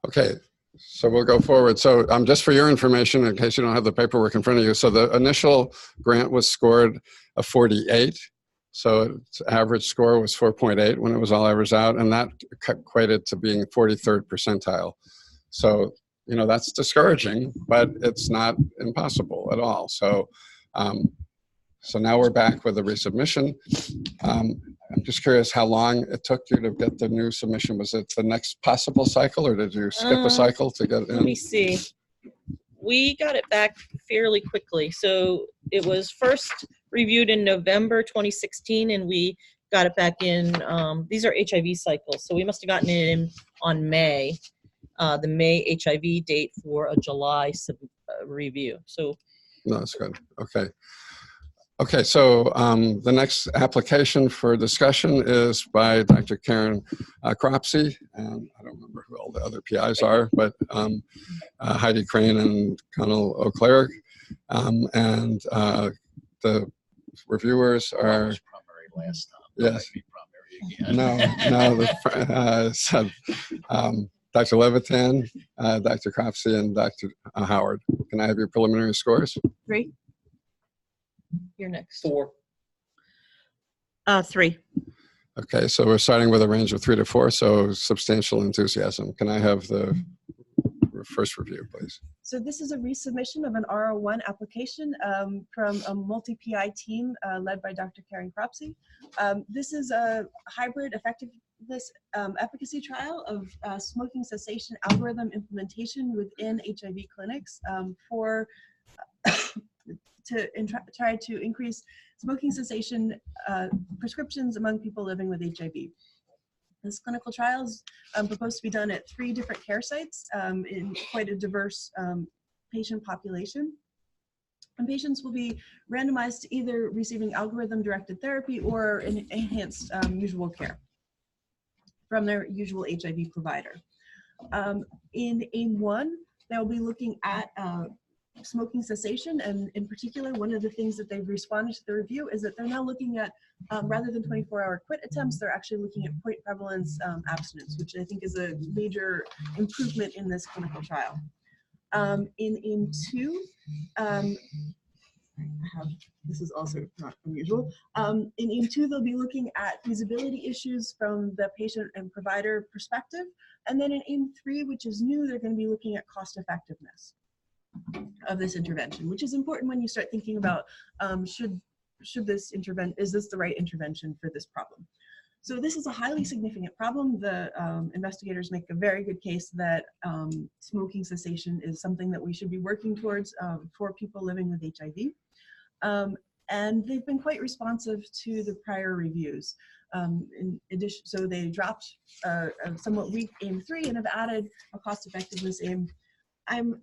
Okay, so we'll go forward. So just for your information, in case you don't have the paperwork in front of you, so the initial grant was scored a 48. So its average score was 4.8 when it was all averaged out, and that equated to being 43rd percentile. So, you know, that's discouraging, but it's not impossible at all. So, so now we're back with the resubmission. I'm just curious how long it took you to get the new submission. Was it the next possible cycle, or did you skip a cycle to get it in? Let me see. We got it back fairly quickly. So it was first reviewed in November 2016, and we got it back in, these are HIV cycles. So we must have gotten it in on May, the May HIV date for a July review. So no, that's good. Okay. Okay, so the next application for discussion is by Dr. Karen Cropsey, and I don't remember who all the other PIs are, but Heidi Crane and Connell O'Clair, and the reviewers are. Was primary last time. Yes. Be primary again. No, Dr. Levitan, Dr. Cropsey, and Dr. Howard. Can I have your preliminary scores? 3. You're next. 4. 3. Okay, so we're starting with a range of 3 to 4, so substantial enthusiasm. Can I have the first review, please? So this is a resubmission of an RO1 application from a multi-PI team led by Dr. Karen Cropsey. This is a hybrid effectiveness efficacy trial of smoking cessation algorithm implementation within HIV clinics try to increase smoking cessation prescriptions among people living with HIV. This clinical trial is proposed to be done at 3 different care sites in quite a diverse patient population. And patients will be randomized to either receiving algorithm-directed therapy or enhanced usual care from their usual HIV provider. In AIM-1, they'll be looking at smoking cessation, and in particular, one of the things that they've responded to the review is that they're now looking at, rather than 24-hour quit attempts, they're actually looking at point prevalence abstinence, which I think is a major improvement in this clinical trial. In AIM-2, this is also not unusual. In AIM-2, they'll be looking at feasibility issues from the patient and provider perspective. And then in AIM-3, which is new, they're going to be looking at cost effectiveness of this intervention, which is important when you start thinking about is this the right intervention for this problem. So this is a highly significant problem. The investigators make a very good case that smoking cessation is something that we should be working towards for people living with HIV. And they've been quite responsive to the prior reviews. In addition, so they dropped a somewhat weak AIM-3 and have added a cost effectiveness aim. I'm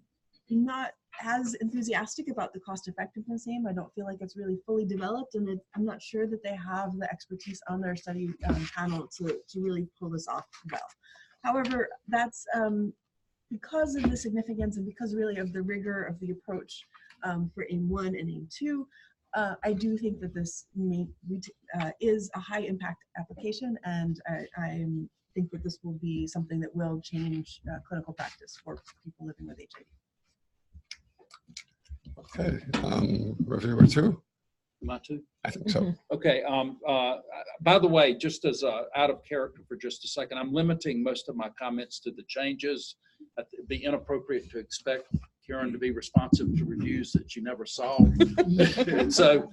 not as enthusiastic about the cost effectiveness aim. I don't feel like it's really fully developed, and I'm not sure that they have the expertise on their study panel to really pull this off well. However, that's because of the significance and because really of the rigor of the approach for AIM-1 and AIM-2, I do think that this is a high impact application, and I think that this will be something that will change clinical practice for people living with HIV. Okay, reviewer 2? Am I too? I think so. Okay. By the way, just as out of character for just a second, I'm limiting most of my comments to the changes. It'd be inappropriate to expect Karen to be responsive to reviews that you never saw. so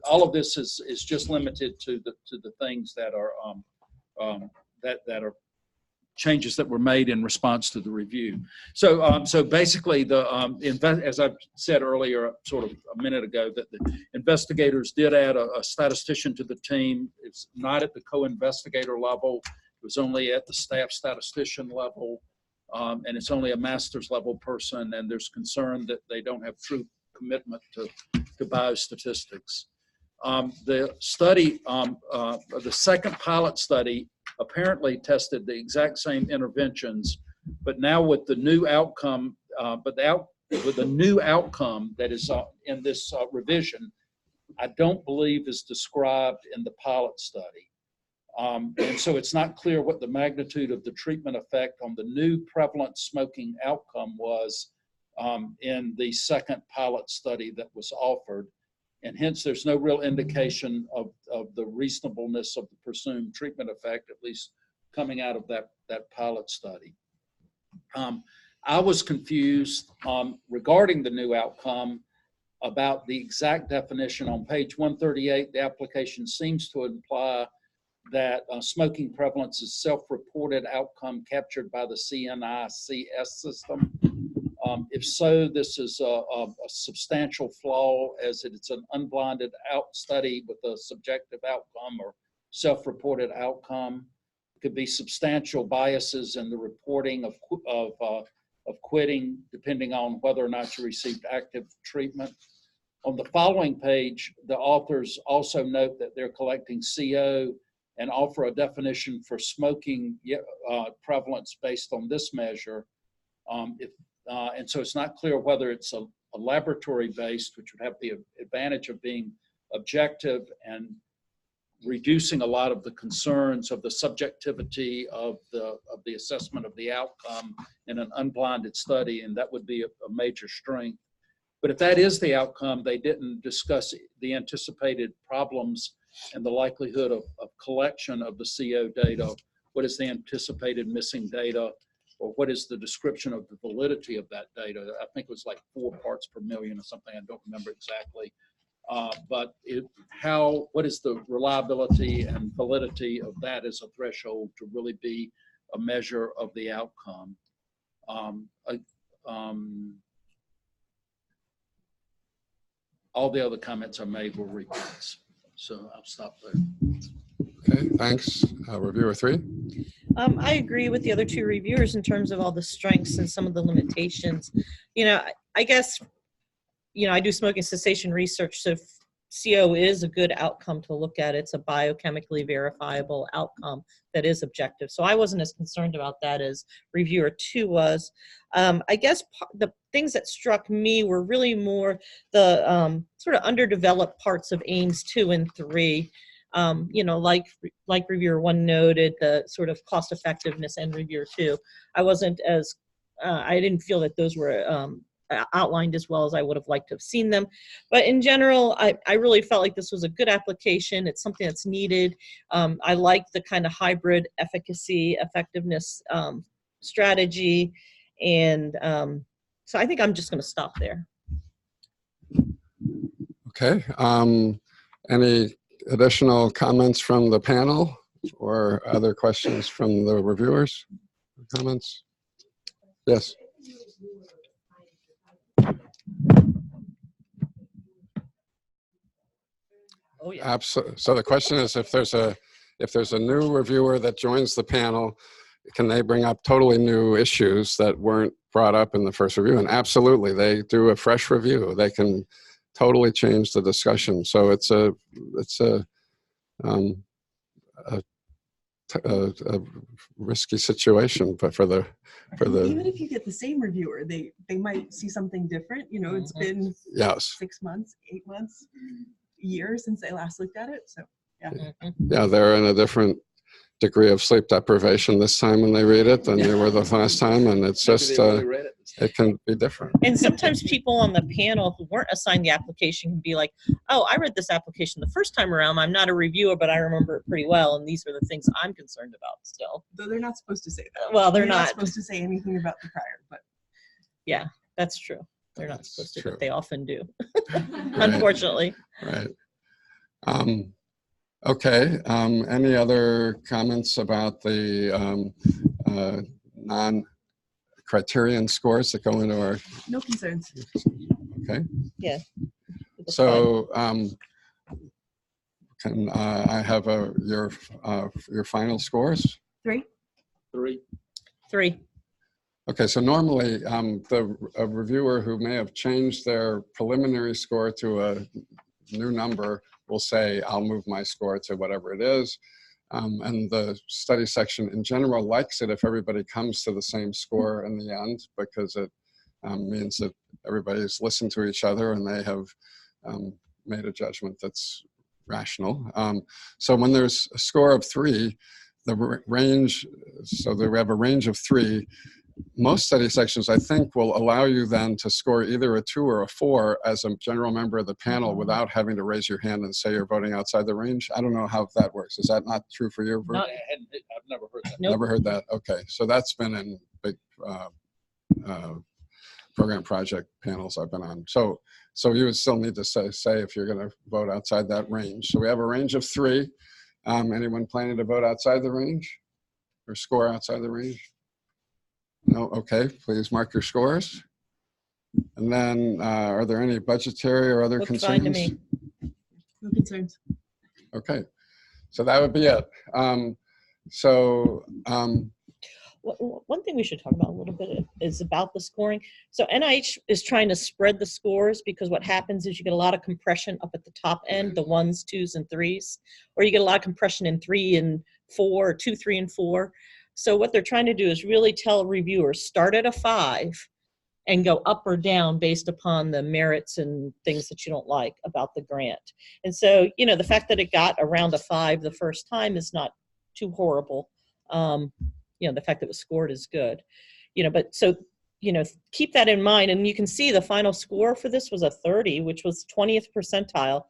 all of this is just limited to the things that are that are changes that were made in response to the review. So basically, as I said earlier, sort of a minute ago, that the investigators did add a statistician to the team. It's not at the co-investigator level. It was only at the staff statistician level, and it's only a master's level person. And there's concern that they don't have true commitment to biostatistics. The study, the second pilot study, apparently tested the exact same interventions, but now with the new outcome, with the new outcome that is in this revision, I don't believe is described in the pilot study. And so it's not clear what the magnitude of the treatment effect on the new prevalent smoking outcome was in the second pilot study that was offered. And hence, there's no real indication of the reasonableness of the presumed treatment effect, at least coming out of that pilot study. I was confused regarding the new outcome about the exact definition. On page 138, the application seems to imply that smoking prevalence is self-reported outcome captured by the CNICS system. If so, this is a substantial flaw, as it's an unblinded study with a subjective outcome or self-reported outcome. It could be substantial biases in the reporting of quitting, depending on whether or not you received active treatment. On the following page, the authors also note that they're collecting CO and offer a definition for smoking prevalence based on this measure. And so it's not clear whether it's a laboratory-based, which would have the advantage of being objective and reducing a lot of the concerns of the subjectivity of the assessment of the outcome in an unblinded study, and that would be a major strength. But if that is the outcome, they didn't discuss the anticipated problems and the likelihood of collection of the CO data. What is the anticipated missing data, or what is the description of the validity of that data? I think it was like 4 parts per million or something. I don't remember exactly. But what is the reliability and validity of that as a threshold to really be a measure of the outcome? All the other comments I made were repeats. So I'll stop there. Okay, thanks. Reviewer 3. I agree with the other 2 reviewers in terms of all the strengths and some of the limitations. You know, I guess, you know, I do smoking cessation research, so if CO is a good outcome to look at. It's a biochemically verifiable outcome that is objective. So I wasn't as concerned about that as reviewer 2 was. I guess the things that struck me were really more the sort of underdeveloped parts of AIMS 2 and 3. You know, like reviewer 1 noted, the sort of cost effectiveness, and reviewer 2. I wasn't as, I didn't feel that those were outlined as well as I would have liked to have seen them. But in general, I really felt like this was a good application. It's something that's needed. I like the kind of hybrid efficacy, effectiveness strategy. And so I think I'm just going to stop there. Okay. Any additional comments from the panel or other questions from the reviewers? Comments? Yes. Oh yeah. Absolutely. So the question is, if there's a new reviewer that joins the panel, can they bring up totally new issues that weren't brought up in the first review? And absolutely, they do a fresh review. They can totally change the discussion. So it's a risky situation, but for the even if you get the same reviewer, they might see something different. You know, it's been 6 months, 8 months, years since they last looked at it. So yeah. Yeah, they're in a different degree of sleep deprivation this time when they read it than they were the last time, and it's just it can be different. And sometimes people on the panel who weren't assigned the application can be like, oh, I read this application the first time around. I'm not a reviewer, but I remember it pretty well, and these are the things I'm concerned about still. Though they're not supposed to say that. Well, they're not not supposed to say anything about the prior, but yeah, that's true. They're not supposed to, true. but they often do, unfortunately. Right. Okay. Any other comments about the non-criterion scores that go into our? no concerns. Okay. Yeah. So can I have your final scores? 3. 3. Okay, so normally a reviewer who may have changed their preliminary score to a new number will say, I'll move my score to whatever it is. And the study section in general likes it if everybody comes to the same score in the end, because it means that everybody's listened to each other and they have made a judgment that's rational. So when there's a score of 3, the range, so we have a range of 3. Most study sections, I think, will allow you then to score either a 2 or a 4 as a general member of the panel without having to raise your hand and say you're voting outside the range. I don't know how that works. Is that not true for you? I've never heard that. Nope. Never heard that. Okay, so that's been in big program project panels I've been on. So you would still need to say if you're going to vote outside that range. So we have a range of 3. Anyone planning to vote outside the range or score outside the range? No, okay, please mark your scores. And then are there any budgetary or other Looks concerns? fine to me. No concerns. Okay, so that would be it. One thing we should talk about a little bit is about the scoring. So NIH is trying to spread the scores, because what happens is you get a lot of compression up at the top end, the 1s, 2s, and 3s, or you get a lot of compression in 3 and 4, or 2, 3, and 4. So what they're trying to do is really tell reviewers, start at a 5 and go up or down based upon the merits and things that you don't like about the grant. And so, you know, the fact that it got around a 5 the first time is not too horrible. You know, the fact that it was scored is good. You know, but so, you know, keep that in mind. And you can see the final score for this was a 30, which was 20th percentile.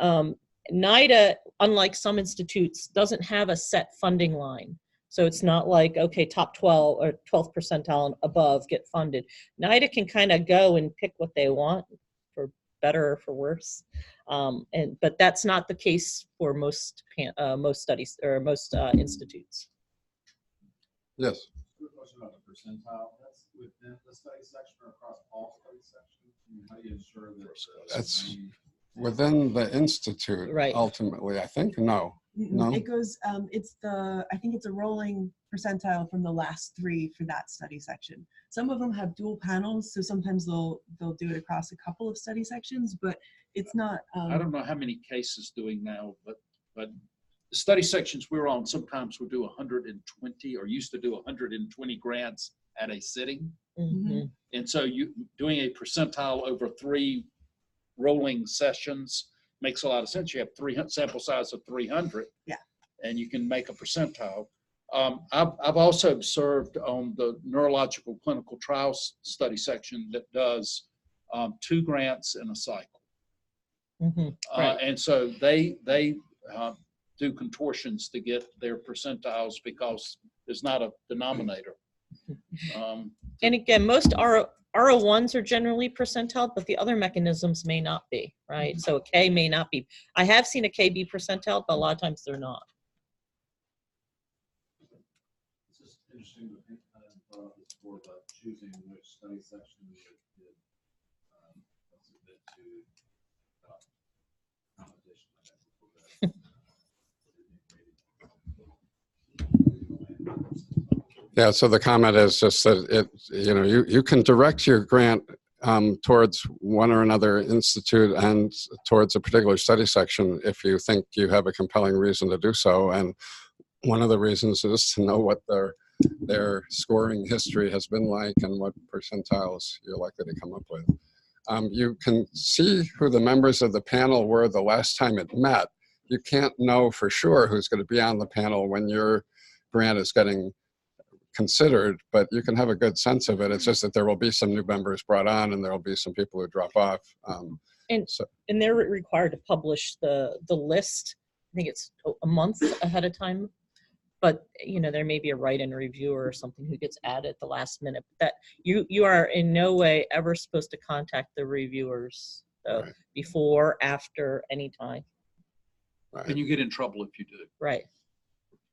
NIDA, unlike some institutes, doesn't have a set funding line. So it's not like, okay, top 12 or 12th percentile and above get funded. NIDA can kind of go and pick what they want, for better or for worse. But that's not the case for most studies or most institutes. Yes. Quick question about the percentile. That's within the study section or across all study sections? I mean, how do you ensure that That's within the institute, Right. ultimately, I think? No. No? It goes, I think it's a rolling percentile from the last 3 for that study section. Some of them have dual panels, so sometimes they'll do it across a couple of study sections, but it's not. I don't know how many cases doing now, but the study sections we're on, sometimes we'll do 120 or used to do 120 grants at a sitting. Mm-hmm. And so you doing a percentile over 3 rolling sessions makes a lot of sense. You have 300 sample size of 300. Yeah. And you can make a percentile. I've also observed on the neurological clinical trials study section that does 2 grants in a cycle. Mm-hmm. Right. And so they do contortions to get their percentiles because there's not a denominator. And again, most RO1s are generally percentile, but the other mechanisms may not be, right? So a K may not be. I have seen a K be percentile, but a lot of times they're not. It's just interesting to think about this before, about choosing which study section you submit to competition. Yeah, so the comment is just that you can direct your grant towards one or another institute and towards a particular study section if you think you have a compelling reason to do so. And one of the reasons is to know what their scoring history has been like and what percentiles you're likely to come up with. You can see who the members of the panel were the last time it met. You can't know for sure who's going to be on the panel when your grant is getting considered, but you can have a good sense of it. It's just that there will be some new members brought on and there will be some people who drop off. And they're required to publish the list. I think it's a month ahead of time, but there may be a write-in reviewer or something who gets added at the last minute. That you are in no way ever supposed to contact the reviewers Right. before, after, any time. Right. And you get in trouble if you do. Right.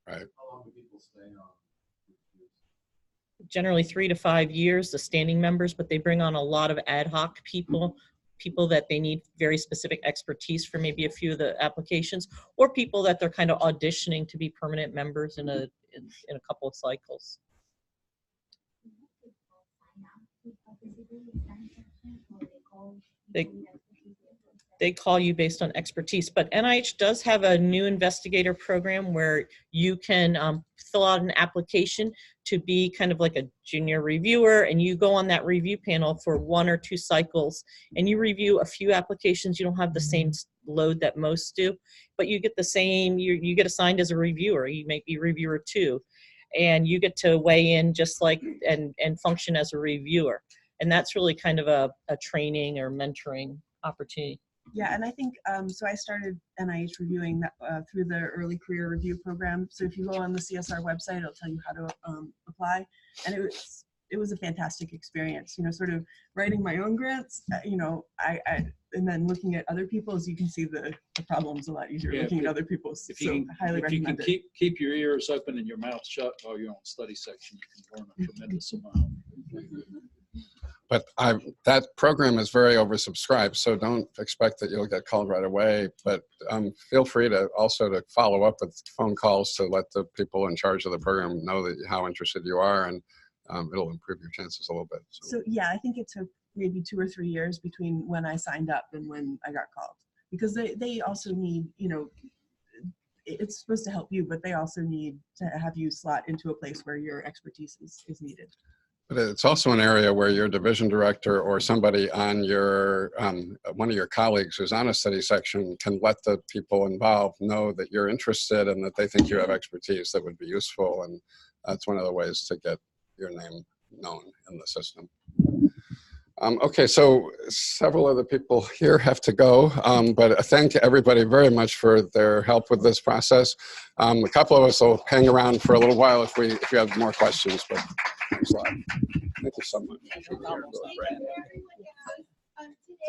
Right. How long do people stay on? Generally 3 to 5 years, the standing members, but they bring on a lot of ad hoc people that they need very specific expertise for maybe a few of the applications, or people that they're kind of auditioning to be permanent members in a couple of cycles. They call you based on expertise, but NIH does have a new investigator program where you can fill out an application to be kind of like a junior reviewer, and you go on that review panel for 1 or 2 cycles, and you review a few applications. You don't have the same load that most do, but you get the same, you get assigned as a reviewer. You may be reviewer 2, and you get to weigh in just like and function as a reviewer. And that's really kind of a training or mentoring opportunity. Yeah, and I think, so I started NIH reviewing that, through the early career review program. So if you go on the CSR website, it'll tell you how to apply. And it was a fantastic experience, sort of writing my own grants, and then looking at other people's. You can see the problems a lot easier looking at other people's. If you can keep your ears open and your mouth shut while you're on study section, you can learn a tremendous amount. But that program is very oversubscribed, so don't expect that you'll get called right away. But feel free to also to follow up with phone calls to let the people in charge of the program know that how interested you are, and it'll improve your chances a little bit. So yeah, I think it took maybe 2 or 3 years between when I signed up and when I got called, because they also need, you know, it's supposed to help you, but they also need to have you slot into a place where your expertise is needed. But it's also an area where your division director or somebody on your, one of your colleagues who's on a study section can let the people involved know that you're interested and that they think you have expertise that would be useful. And that's one of the ways to get your name known in the system. Okay, so several other people here have to go, but I thank everybody very much for their help with this process. A couple of us will hang around for a little while if you have more questions, but thanks a lot. Thank you so much.